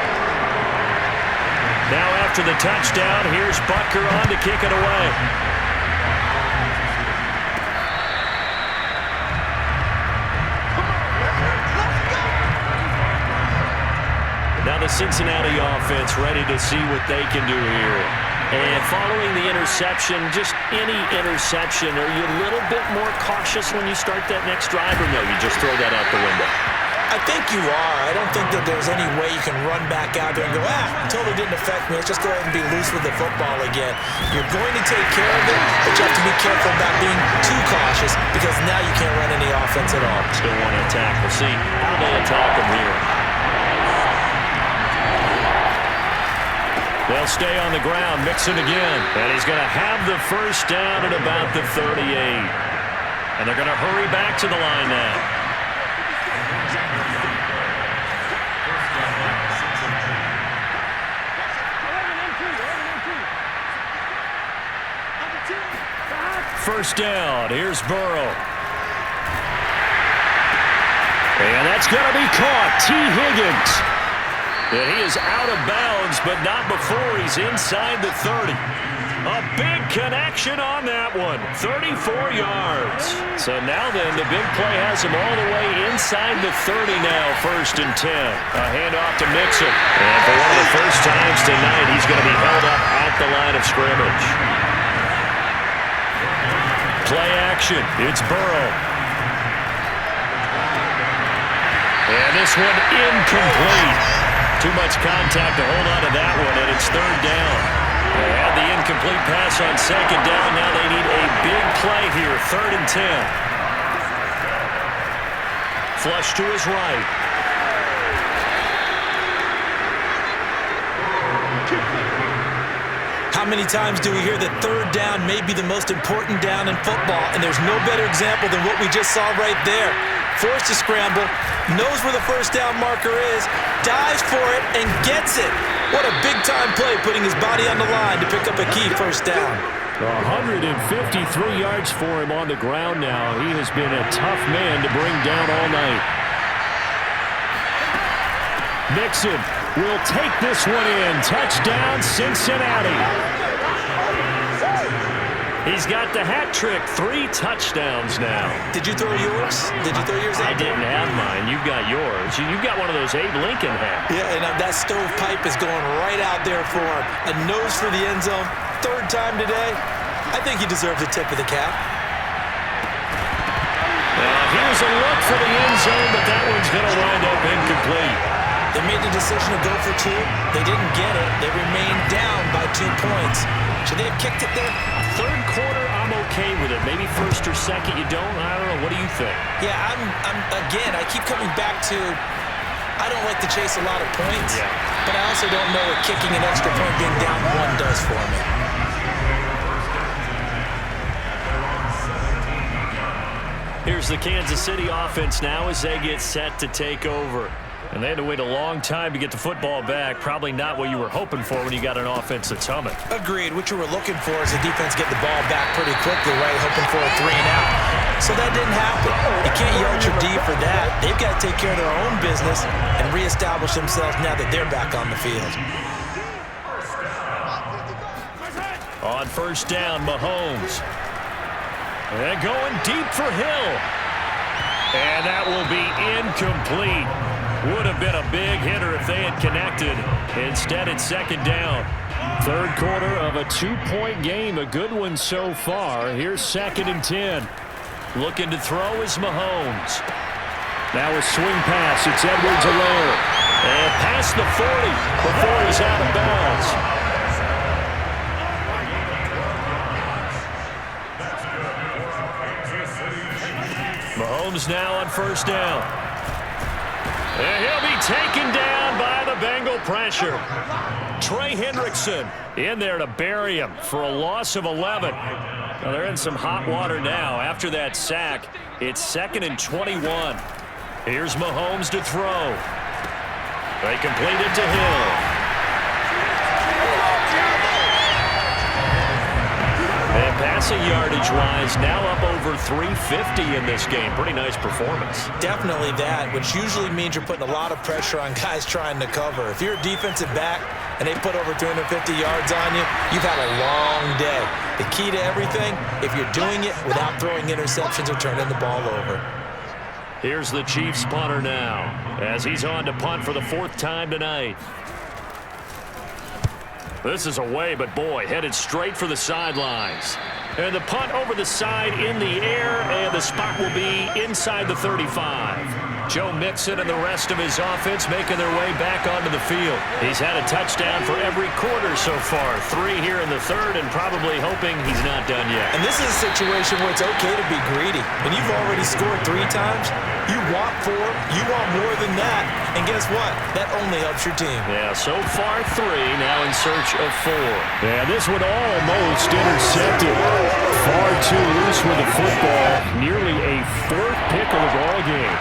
Now after the touchdown, here's Butker on to kick it away. Now the Cincinnati offense ready to see what they can do here. And following the interception, just any interception, are you a little bit more cautious when you start that next drive, or no, you just throw that out the window? I think you are. I don't think that there's any way you can run back out there and go, totally didn't affect me. Let's just go ahead and be loose with the football again. You're going to take care of it, but you have to be careful about being too cautious because now you can't run any offense at all. Still want to attack. We'll see how they attack them here. They'll stay on the ground, Mixon again. And he's going to have the 1st down at about the 38. And they're going to hurry back to the line now. First down, here's Burrow. And that's going to be caught. T. Higgins. And he is out of bounds, but not before he's inside the 30. A big connection on that one. 34 yards. So now then, the big play has him all the way inside the 30 now, 1st and 10. A handoff to Mixon. And for one of the first times tonight, he's going to be held up at the line of scrimmage. Play action. It's Burrow. And this one incomplete. Too much contact to hold on to that one, and it's 3rd down. They had the incomplete pass on 2nd down. Now they need a big play here, 3rd and 10. Flush to his right. How many times do we hear that 3rd down may be the most important down in football, and there's no better example than what we just saw right there. Forced to scramble, knows where the 1st down marker is, dives for it, and gets it. What a big-time play, putting his body on the line to pick up a key 1st down. 153 yards for him on the ground now. He has been a tough man to bring down all night. Mixon will take this one in. Touchdown, Cincinnati. He's got the hat trick. 3 touchdowns now. Did you throw yours? Did you throw yours out? I didn't have mine. You've got yours. You've got one of those Abe Lincoln hats. Yeah, and that stovepipe is going right out there for him. A nose for the end zone. 3rd time today. I think he deserves a tip of the cap. Here's a look for the end zone, but that one's going to wind up incomplete. They made the decision to go for 2. They didn't get it. They remained down by 2 points. Should they have kicked it there? 3rd quarter, I'm okay with it. Maybe 1st or 2nd, you don't. I don't know. What do you think? Yeah, again, I keep coming back to I don't like to chase a lot of points, but I also don't know what kicking an extra point being down 1 does for me. Here's the Kansas City offense now as they get set to take over. And they had to wait a long time to get the football back. Probably not what you were hoping for when you got an offense that's humming. Agreed. What you were looking for is the defense get the ball back pretty quickly, right? Hoping for a 3 and out. So that didn't happen. You can't yell at your D for that. They've got to take care of their own business and reestablish themselves now that they're back on the field. On 1st down, Mahomes. They're going deep for Hill. And that will be incomplete. Would have been a big hitter if they had connected. Instead, it's 2nd down. 3rd quarter of a 2-point game. A good one so far. Here's 2nd and 10. Looking to throw is Mahomes. Now a swing pass. It's Edwards-Helaire. And past the 40 before he's out of bounds. Mahomes now on 1st down. And he'll be taken down by the Bengal pressure. Trey Hendrickson in there to bury him for a loss of 11. Now they're in some hot water now. After that sack, it's 2nd and 21. Here's Mahomes to throw. They complete it to Hill. And passing yardage-wise, now up over 350 in this game. Pretty nice performance. Definitely that, which usually means you're putting a lot of pressure on guys trying to cover. If you're a defensive back and they put over 350 yards on you, you've had a long day. The key to everything, if you're doing it without throwing interceptions or turning the ball over. Here's the Chiefs punter now, as he's on to punt for the 4th time tonight. This is away, but boy, headed straight for the sidelines. And the punt over the side in the air, and the spot will be inside the 35. Joe Mixon and the rest of his offense making their way back onto the field. He's had a touchdown for every quarter so far. 3 here in the 3rd, and probably hoping he's not done yet. And this is a situation where it's okay to be greedy. When you've already scored 3 times, you want 4, you want more than that. And guess what? That only helps your team. Yeah, so far 3, now in search of 4. Yeah, this one almost intercepted. Far too loose with the football. Nearly a 4th pick of the ball game.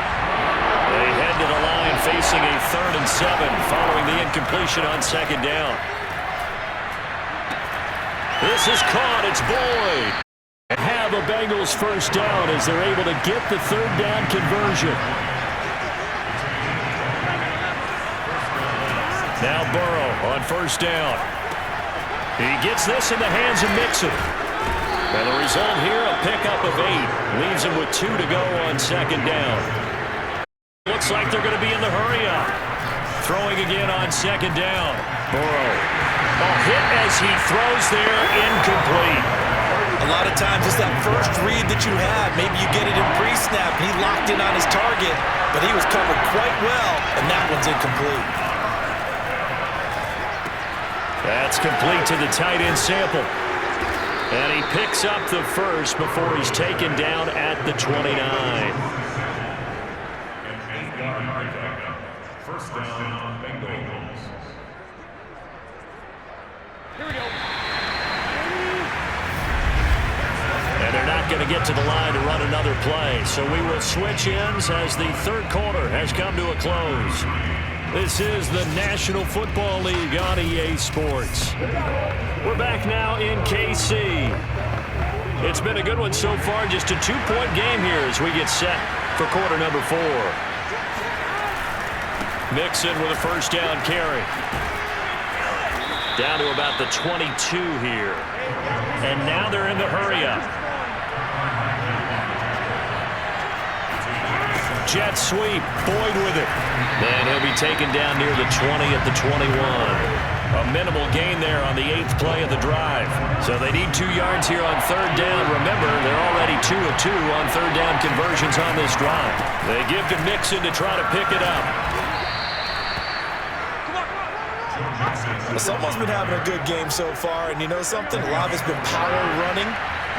They head to the line facing a 3rd and 7 following the incompletion on 2nd down. This is caught. It's Boyd. Have a Bengals 1st down as they're able to get the 3rd down conversion. Now Burrow on 1st down. He gets this in the hands of Mixon. And the result here, a pickup of 8. Leaves him with 2 to go on second down. Looks like they're going to be in the hurry-up. Throwing again on second down. Burrow. A hit as he throws there, incomplete. A lot of times it's that first read that you have. Maybe you get it in pre-snap. He locked in on his target, but he was covered quite well, and that one's incomplete. That's complete to the tight end Sample. And he picks up the first before he's taken down at the 29. First down, Bengals. Here we go. And they're not going to get to the line to run another play. So we will switch ends as the third quarter has come to a close. This is the National Football League on EA Sports. We're back now in KC. It's been a good one so far. Just a 2-point game here as we get set for quarter number 4. Mixon with a first down carry. Down to about the 22 here. And now they're in the hurry-up. Jet sweep. Boyd with it. And he'll be taken down near the 20 at the 21. A minimal gain there on the 8th play of the drive. So they need 2 yards here on third down. Remember, they're already 2 of 2 on third down conversions on this drive. They give to Mixon to try to pick it up. Someone's been having a good game so far, and you know something? A lot of it's been power running.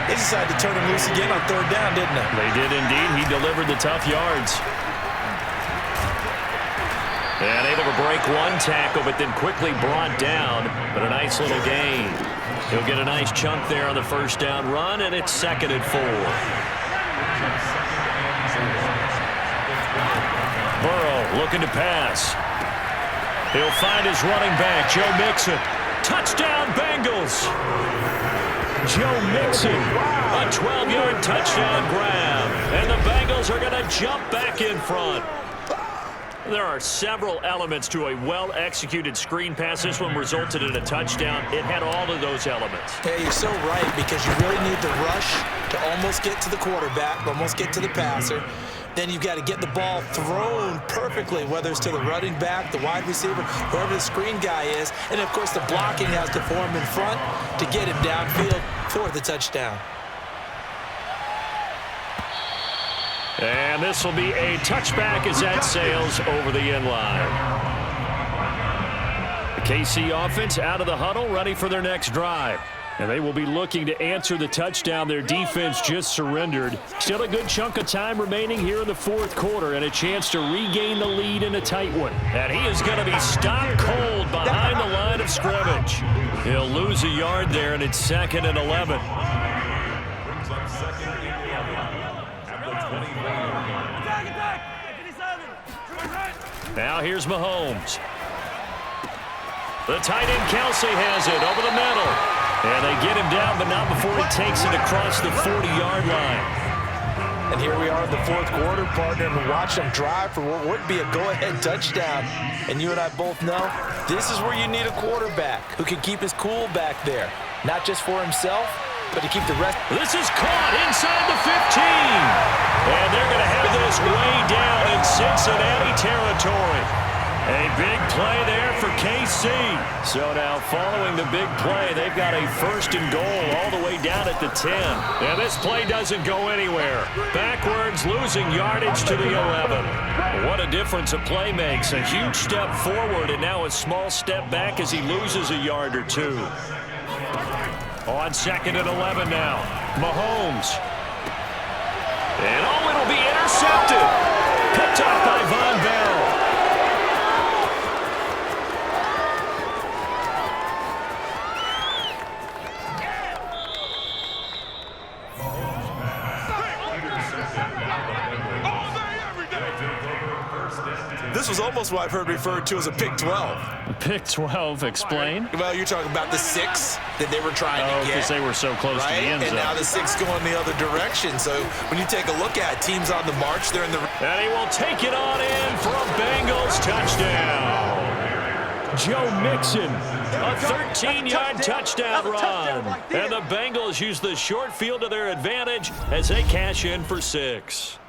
They decided to turn him loose again on third down, didn't they? They did indeed. He delivered the tough yards. And able to break one tackle, but then quickly brought down. But a nice little gain. He'll get a nice chunk there on the first down run, and it's 2nd and 4. Burrow looking to pass. He'll find his running back, Joe Mixon. Touchdown, Bengals! Joe Mixon, a 12-yard touchdown grab. And the Bengals are going to jump back in front. There are several elements to a well-executed screen pass. This one resulted in a touchdown. It had all of those elements. Hey, you're so right, because you really need the rush to almost get to the quarterback, almost get to the passer. Then you've got to get the ball thrown perfectly, whether it's to the running back, the wide receiver, whoever the screen guy is. And, of course, the blocking has to form in front to get him downfield for the touchdown. And this will be a touchback as that sails over the end line. The KC offense out of the huddle, ready for their next drive. And they will be looking to answer the touchdown their defense just surrendered. Still a good chunk of time remaining here in the fourth quarter and a chance to regain the lead in a tight one. And he is going to be stopped cold behind the line of scrimmage. He'll lose a yard there, and it's 2nd and 11. Now here's Mahomes. The tight end Kelsey has it over the middle. And they get him down, but not before he takes it across the 40-yard line. And here we are in the fourth quarter, partner, and watch them drive for what would be a go-ahead touchdown. And you and I both know this is where you need a quarterback who can keep his cool back there. Not just for himself, but to keep the rest. This is caught inside the 15. And they're going to have this way down in Cincinnati territory. A big play there for KC. So now following the big play, they've got a 1st and goal all the way down at the 10. And this play doesn't go anywhere. Backwards, losing yardage to the 11. What a difference a play makes. A huge step forward and now a small step back as he loses a yard or 2. On 2nd and 11 now. Mahomes. And it'll be intercepted. Picked off by Von Bell. This was almost what I've heard referred to as a pick 12. Pick 12, explain? Well, you're talking about the 6 that they were trying to get. Because they were so close to the end zone. And now the 6 going the other direction. So when you take a look at teams on the march, they're in the... And he will take it on in for a Bengals touchdown. Joe Mixon A 13-yard touchdown run. And the Bengals use the short field to their advantage as they cash in for 6.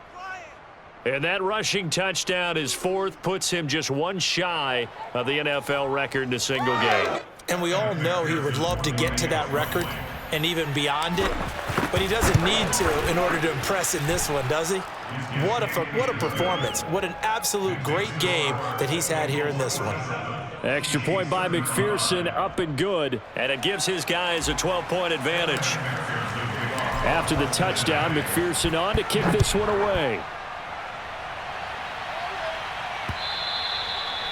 And that rushing touchdown, his 4th, puts him just one shy of the NFL record in a single game. And we all know he would love to get to that record and even beyond it, but he doesn't need to in order to impress in this one, does he? What a performance. What an absolute great game that he's had here in this one. Extra point by McPherson, up and good, and it gives his guys a 12-point advantage. After the touchdown, McPherson on to kick this one away.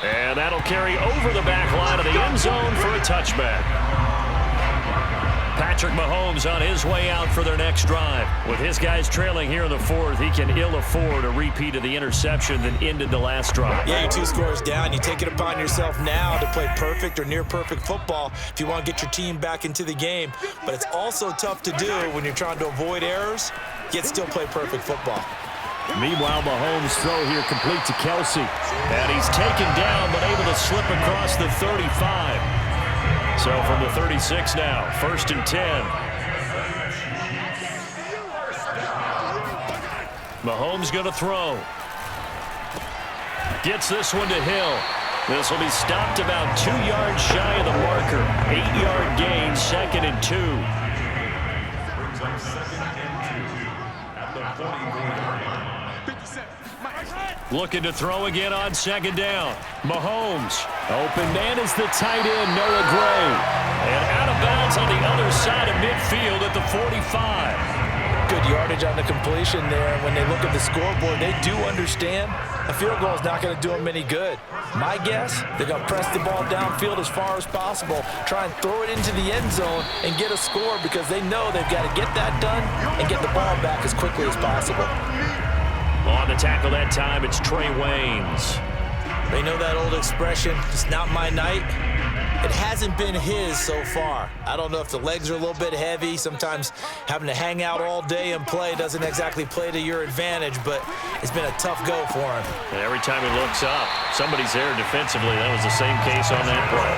And that'll carry over the back line of the end zone for a touchback. Patrick Mahomes on his way out for their next drive. With his guys trailing here in the 4th, he can ill afford a repeat of the interception that ended the last drive. Yeah, you're 2 scores down. You take it upon yourself now to play perfect or near-perfect football if you want to get your team back into the game. But it's also tough to do when you're trying to avoid errors, yet still play perfect football. Meanwhile, Mahomes' throw here complete to Kelsey. And he's taken down but able to slip across the 35. So from the 36 now, 1st and 10. Mahomes going to throw. Gets this one to Hill. This will be stopped about 2 yards shy of the marker. 8-yard gain, 2nd and 2. Brings up 2nd and 2 at the 44-yard line. Looking to throw again on 2nd down. Mahomes. Open man is the tight end, Noah Gray. And out of bounds on the other side of midfield at the 45. Good yardage on the completion there. When they look at the scoreboard, they do understand a field goal is not going to do them any good. My guess, they're going to press the ball downfield as far as possible, try and throw it into the end zone and get a score because they know they've got to get that done and get the ball back as quickly as possible. On the tackle that time, it's Trey Waynes. They know that old expression, it's not my night. It hasn't been his so far. I don't know if the legs are a little bit heavy. Sometimes having to hang out all day and play doesn't exactly play to your advantage, but it's been a tough go for him. And every time he looks up, somebody's there defensively. That was the same case on that play.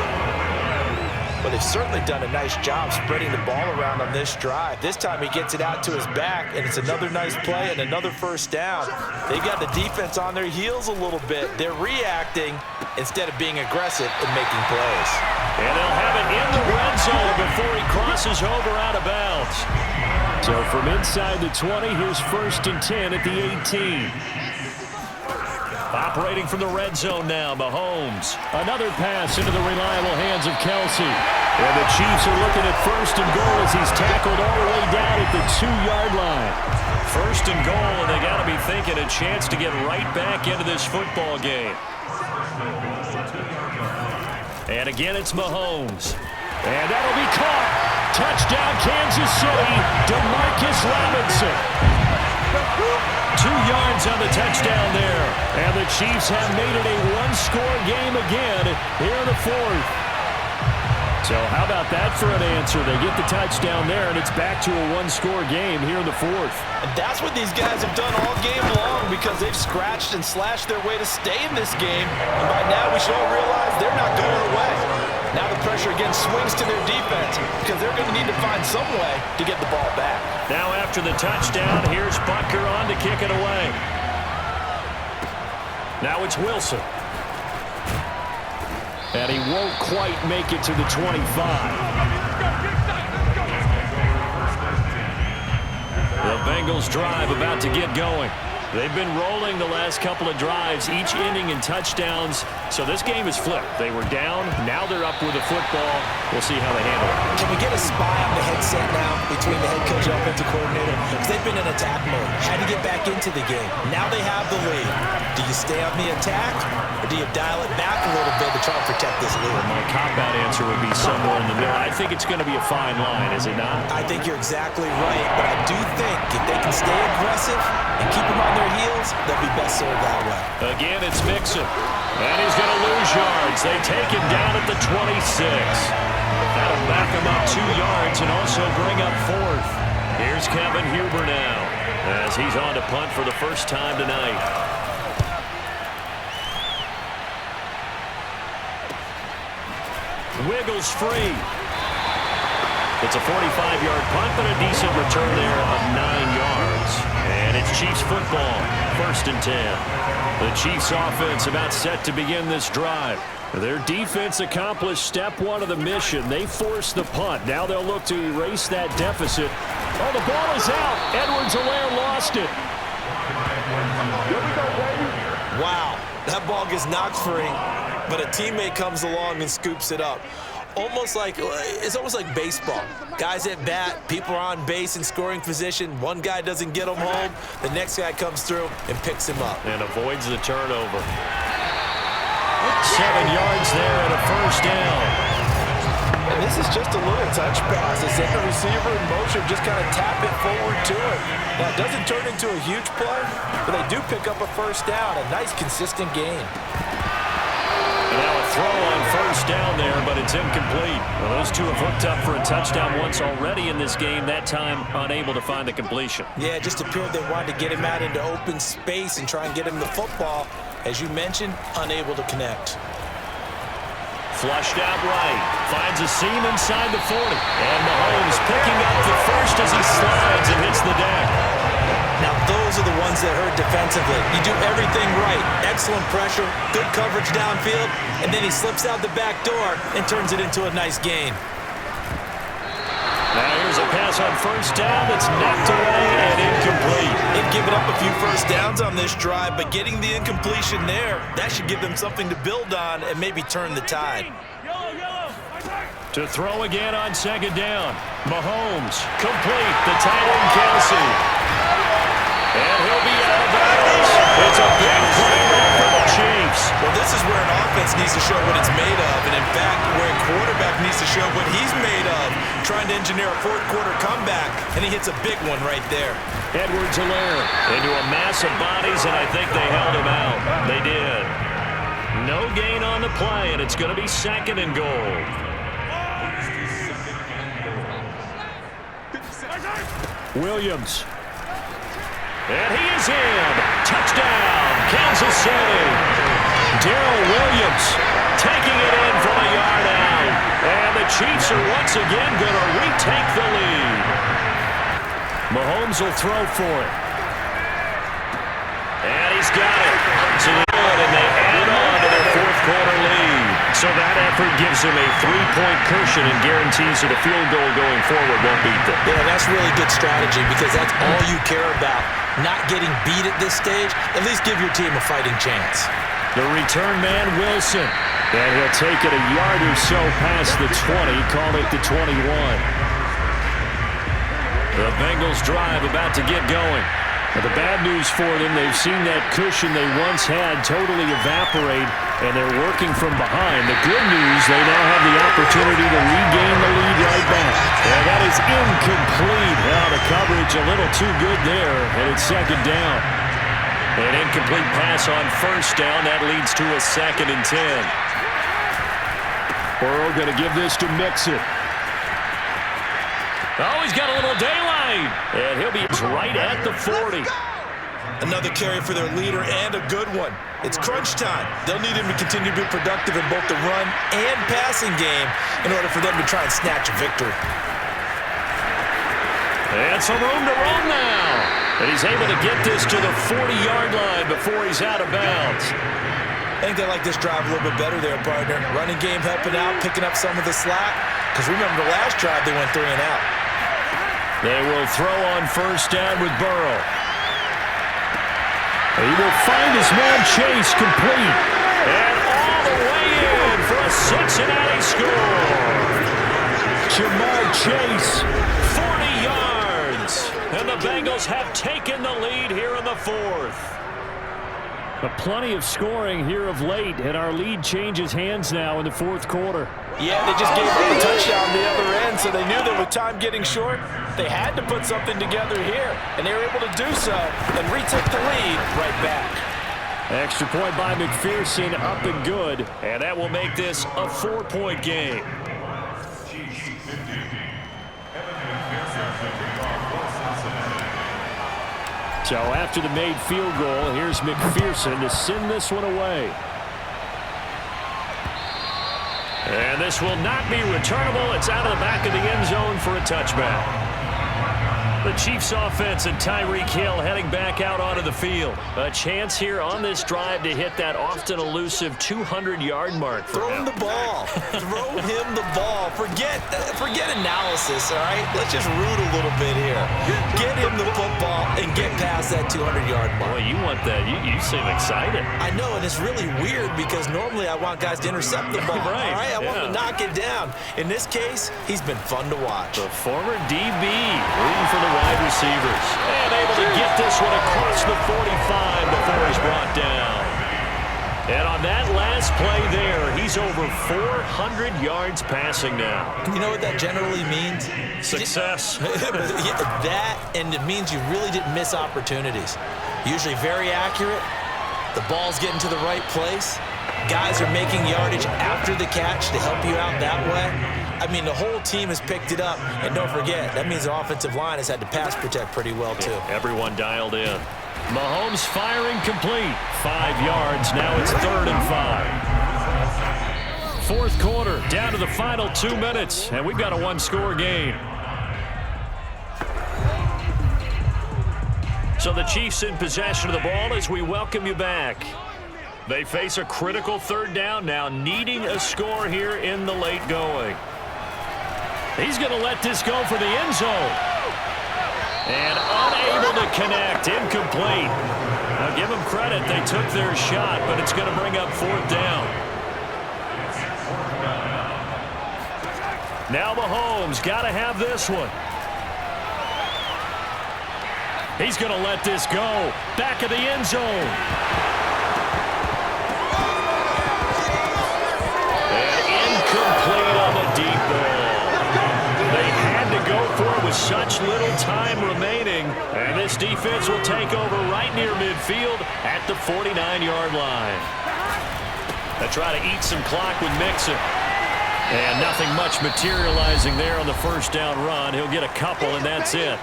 But they've certainly done a nice job spreading the ball around on this drive. This time he gets it out to his back, and it's another nice play and another 1st down. They got the defense on their heels a little bit. They're reacting instead of being aggressive and making plays. And they'll have it in the red zone before he crosses over out of bounds. So from inside the 20, here's 1st and 10 at the 18. Operating from the red zone now, Mahomes. Another pass into the reliable hands of Kelsey. And the Chiefs are looking at 1st and goal as he's tackled all the way down at the 2-yard line. 1st and goal, and they got to be thinking a chance to get right back into this football game. And again, it's Mahomes. And that'll be caught. Touchdown, Kansas City. DeMarcus Robinson. 2 yards on the touchdown there. And the Chiefs have made it a one-score game again here in the 4th. So how about that for an answer? They get the touchdown there, and it's back to a one-score game here in the 4th. And that's what these guys have done all game long because they've scratched and slashed their way to stay in this game. And by now we should all realize they're not going away. Now the pressure again swings to their defense because they're going to need to find some way to get the ball back. Now after the touchdown, here's Butker on to kick it away. Now it's Wilson. And he won't quite make it to the 25. The Bengals drive about to get going. They've been rolling the last couple of drives, each ending in touchdowns. So this game is flipped. They were down. Now they're up with the football. We'll see how they handle it. Can we get a spy on the headset now between the head coach and offensive coordinator? Because they've been in attack mode. Had to get back into the game. Now they have the lead. Do you stay on the attack, or do you dial it back a little bit to try to protect this lead? My cop-out answer would be somewhere in the middle. I think it's going to be a fine line, is it not? I think you're exactly right, but I do think if they can stay aggressive and keep them on their heels, they'll be best served that way. Again, it's Mixon. And he's going to lose yards. They take him down at the 26. That'll back him up 2 yards and also bring up 4th. Here's Kevin Huber now as he's on to punt for the first time tonight. Wiggles free. It's a 45-yard punt, but a decent return there of 9 yards. And it's Chiefs football, 1st and 10. The Chiefs offense about set to begin this drive. Their defense accomplished step 1 of the mission. They forced the punt. Now they'll look to erase that deficit. Oh, the ball is out. Edwards-Helaire lost it. Wow, that ball gets knocked free, but a teammate comes along and scoops it up. It's almost like baseball. Guys at bat, people are on base in scoring position. One guy doesn't get him home. The next guy comes through and picks him up. And avoids the turnover. 7 yards there and a 1st down. And this is just a little touch pass. They send the receiver in motion, just kind of tap it forward to him. Now, it doesn't turn into a huge play, but they do pick up a 1st down. A nice, consistent game. And now a throw on 1st down there, but it's incomplete. Well, those two have hooked up for a touchdown once already in this game, that time unable to find the completion. Yeah, it just appeared they wanted to get him out into open space and try and get him the football. As you mentioned, unable to connect. Flushed out right. Finds a seam inside the 40. And Mahomes picking up the first as he slides and hits the deck. Now, those are the ones that hurt defensively. You do everything right. Excellent pressure, good coverage downfield, and then he slips out the back door and turns it into a nice gain. Now here's a pass on 1st down that's knocked away and incomplete. They've given up a few 1st downs on this drive, but getting the incompletion there, that should give them something to build on and maybe turn the tide. To throw again on 2nd down. Mahomes, complete. The tight end, Kelsey. And he'll be out of bounds. It's a big play for the Chiefs. Well, this is where an offense needs to show what it's made of, and in fact, where a quarterback needs to show what he's made of, trying to engineer a 4th quarter comeback, and he hits a big one right there. Edwards-Helaire into a mass of bodies, and I think they held him out. They did. No gain on the play, and it's going to be 2nd and goal. Williams. And he is in. Touchdown, Kansas City. Darrell Williams taking it in from a yard out. And the Chiefs are once again going to retake the lead. Mahomes will throw for it. And he's got it. So and they add on to their 4th quarter lead. So that effort gives them a 3-point cushion and guarantees that a field goal going forward won't beat them. Yeah, that's really good strategy because that's all you care about. Not getting beat at this stage, at least give your team a fighting chance. The return man, Wilson. And he'll take it a yard or so past the 20, call it the 21. The Bengals drive about to get going. Now, the bad news for them, they've seen that cushion they once had totally evaporate, and they're working from behind. The good news, they now have the opportunity to regain the lead right back. And that is incomplete. Now the coverage a little too good there, and it's 2nd down. An incomplete pass on 1st down. That leads to a 2nd and 10. Burrow going to give this to Mixon. Oh, he's got a little daylight. And he'll be right at the 40. Another carry for their leader and a good one. It's crunch time. They'll need him to continue to be productive in both the run and passing game in order for them to try and snatch a victory. And some room to run now. And he's able to get this to the 40-yard line before he's out of bounds. I think they like this drive a little bit better there, partner. Running game helping out, picking up some of the slack. Because remember, the last drive they went 3 and out. They will throw on 1st down with Burrow. He will find his man Chase complete. And all the way in for a Cincinnati score. Jamar Chase, 40 yards. And the Bengals have taken the lead here in the 4th. But plenty of scoring here of late, and our lead changes hands now in the 4th quarter. Yeah, they just gave up a touchdown on the other end, so they knew that with time getting short, they had to put something together here, and they were able to do so and retake the lead right back. Extra point by McPherson, up and good, and that will make this a 4-point game. So after the made field goal, here's McPherson to send this one away. And this will not be returnable. It's out of the back of the end zone for a touchback. The Chiefs offense and Tyreek Hill heading back out onto the field. A chance here on this drive to hit that often elusive 200-yard mark for him. Throw him the ball. Throw him the ball. Forget analysis, all right? Let's just root a little bit here. Get him the football and get past that 200-yard mark. Boy, you want that. You seem excited. I know, and it's really weird because normally I want guys to intercept the ball. Right, all right? I want them to knock it down. In this case, he's been fun to watch. The former DB rooting for the wide receivers. And able to get this one across the 45 before he's brought down. And on that last play there, he's over 400 yards passing now. You know what that generally means? Success. That, and it means you really didn't miss opportunities. Usually very accurate. The ball's getting to the right place. Guys are making yardage after the catch to help you out that way. I mean, the whole team has picked it up. And don't forget, that means the offensive line has had to pass protect pretty well, too. Everyone dialed in. Mahomes firing complete. 5 yards. Now it's 3rd and 5. Fourth quarter, down to the final 2 minutes. And we've got a one-score game. So the Chiefs in possession of the ball as we welcome you back. They face a critical 3rd down now, needing a score here in the late going. He's going to let this go for the end zone. And unable to connect. Incomplete. Now give them credit. They took their shot, but it's going to bring up 4th down. Now Mahomes got to have this one. He's going to let this go. Back of the end zone. And incomplete on the deep ball. They had to go for it with such little time remaining. And this defense will take over right near midfield at the 49-yard line. They try to eat some clock with Mixon. And nothing much materializing there on the first down run. He'll get a couple, and that's it.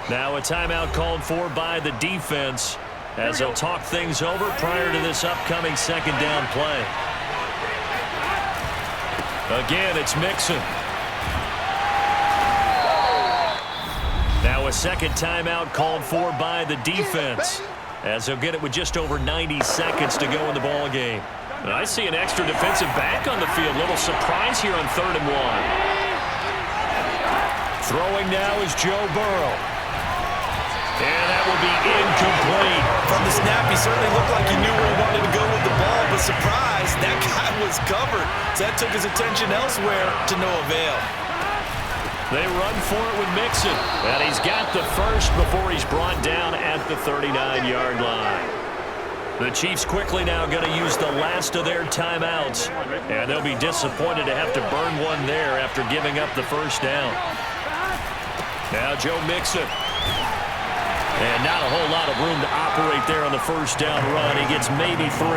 Now a timeout called for by the defense as they'll talk things over prior to this upcoming 2nd down play. Again, it's Mixon. Now a 2nd timeout called for by the defense as they'll get it with just over 90 seconds to go in the ball game. And I see an extra defensive back on the field. Little surprise here on 3rd and 1. Throwing now is Joe Burrow. And that will be incomplete. From the snap, he certainly looked like he knew where he wanted to go with the ball, but surprise, that guy was covered. So that took his attention elsewhere to no avail. They run for it with Mixon. And he's got the first before he's brought down at the 39-yard line. The Chiefs quickly now going to use the last of their timeouts. And they'll be disappointed to have to burn one there after giving up the first down. Now Joe Mixon. And not a whole lot of room to operate there on the first down run. He gets maybe 3.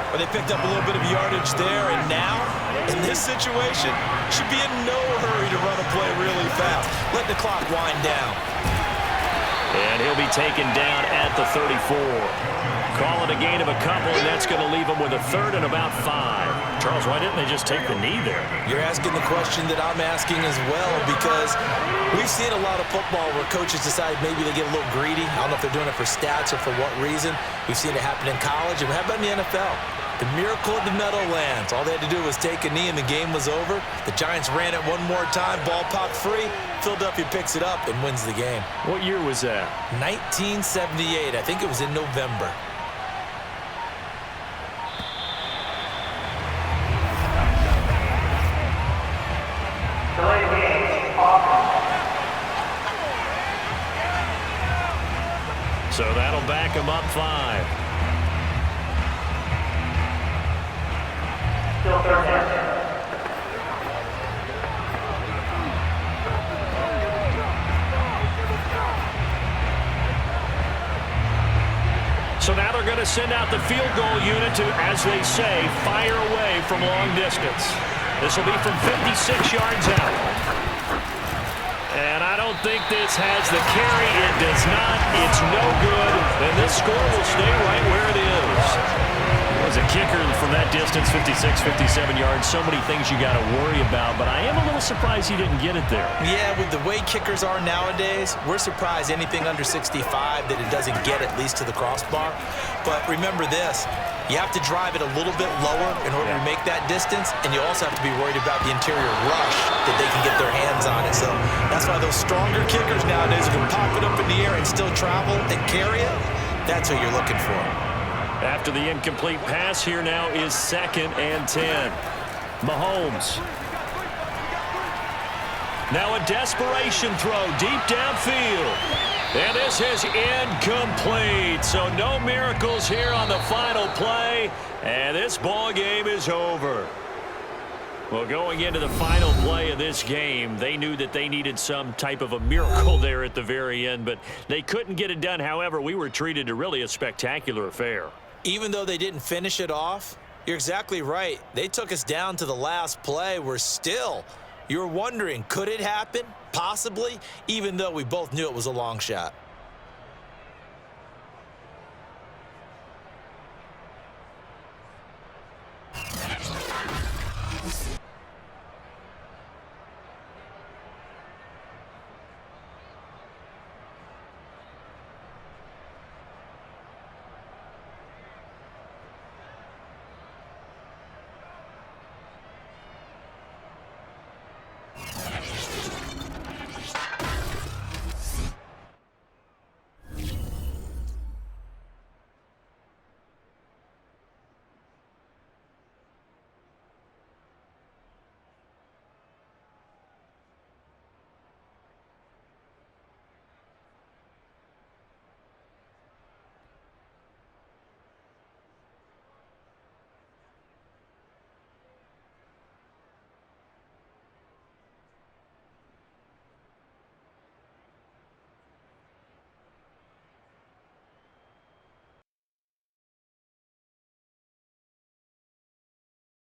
Well, they picked up a little bit of yardage there, and now, in this situation, should be in no hurry to run a play really fast. Let the clock wind down. And he'll be taken down at the 34. Call it a gain of a couple, and that's going to leave him with a 3rd and about 5. Charles, why didn't they just take the knee there? You're asking the question that I'm asking as well, because we've seen a lot of football where coaches decide maybe they get a little greedy. I don't know if they're doing it for stats or for what reason. We've seen it happen in college, and how about in the NFL? The miracle of the Meadowlands. All they had to do was take a knee, and the game was over. The Giants ran it one more time. Ball popped free. Philadelphia picks it up and wins the game. What year was that? 1978. I think it was in November. So that'll back him up 5. Still 3rd down. So now they're going to send out the field goal unit to, as they say, fire away from long distance. This will be from 56 yards out. And I don't think this has the carry. It does not. It's no good. And this score will stay right where it is. as a kicker from that distance, 56, 57 yards, so many things you got to worry about, but I am a little surprised he didn't get it there. Yeah, with the way kickers are nowadays, we're surprised anything under 65 that it doesn't get at least to the crossbar. But remember this, you have to drive it a little bit lower in order to make that distance, and you also have to be worried about the interior rush that they can get their hands on it. So that's why those stronger kickers nowadays who can pop it up in the air and still travel and carry it, that's what you're looking for. After the incomplete pass, here now is 2nd and 10. Mahomes. Now a desperation throw deep downfield. And this is incomplete. So no miracles here on the final play. And this ball game is over. Well, going into the final play of this game, they knew that they needed some type of a miracle there at the very end, but they couldn't get it done. However, we were treated to really a spectacular affair. Even though they didn't finish it off, you're exactly right. They took us down to the last play. You're wondering, could it happen? Possibly, even though we both knew it was a long shot.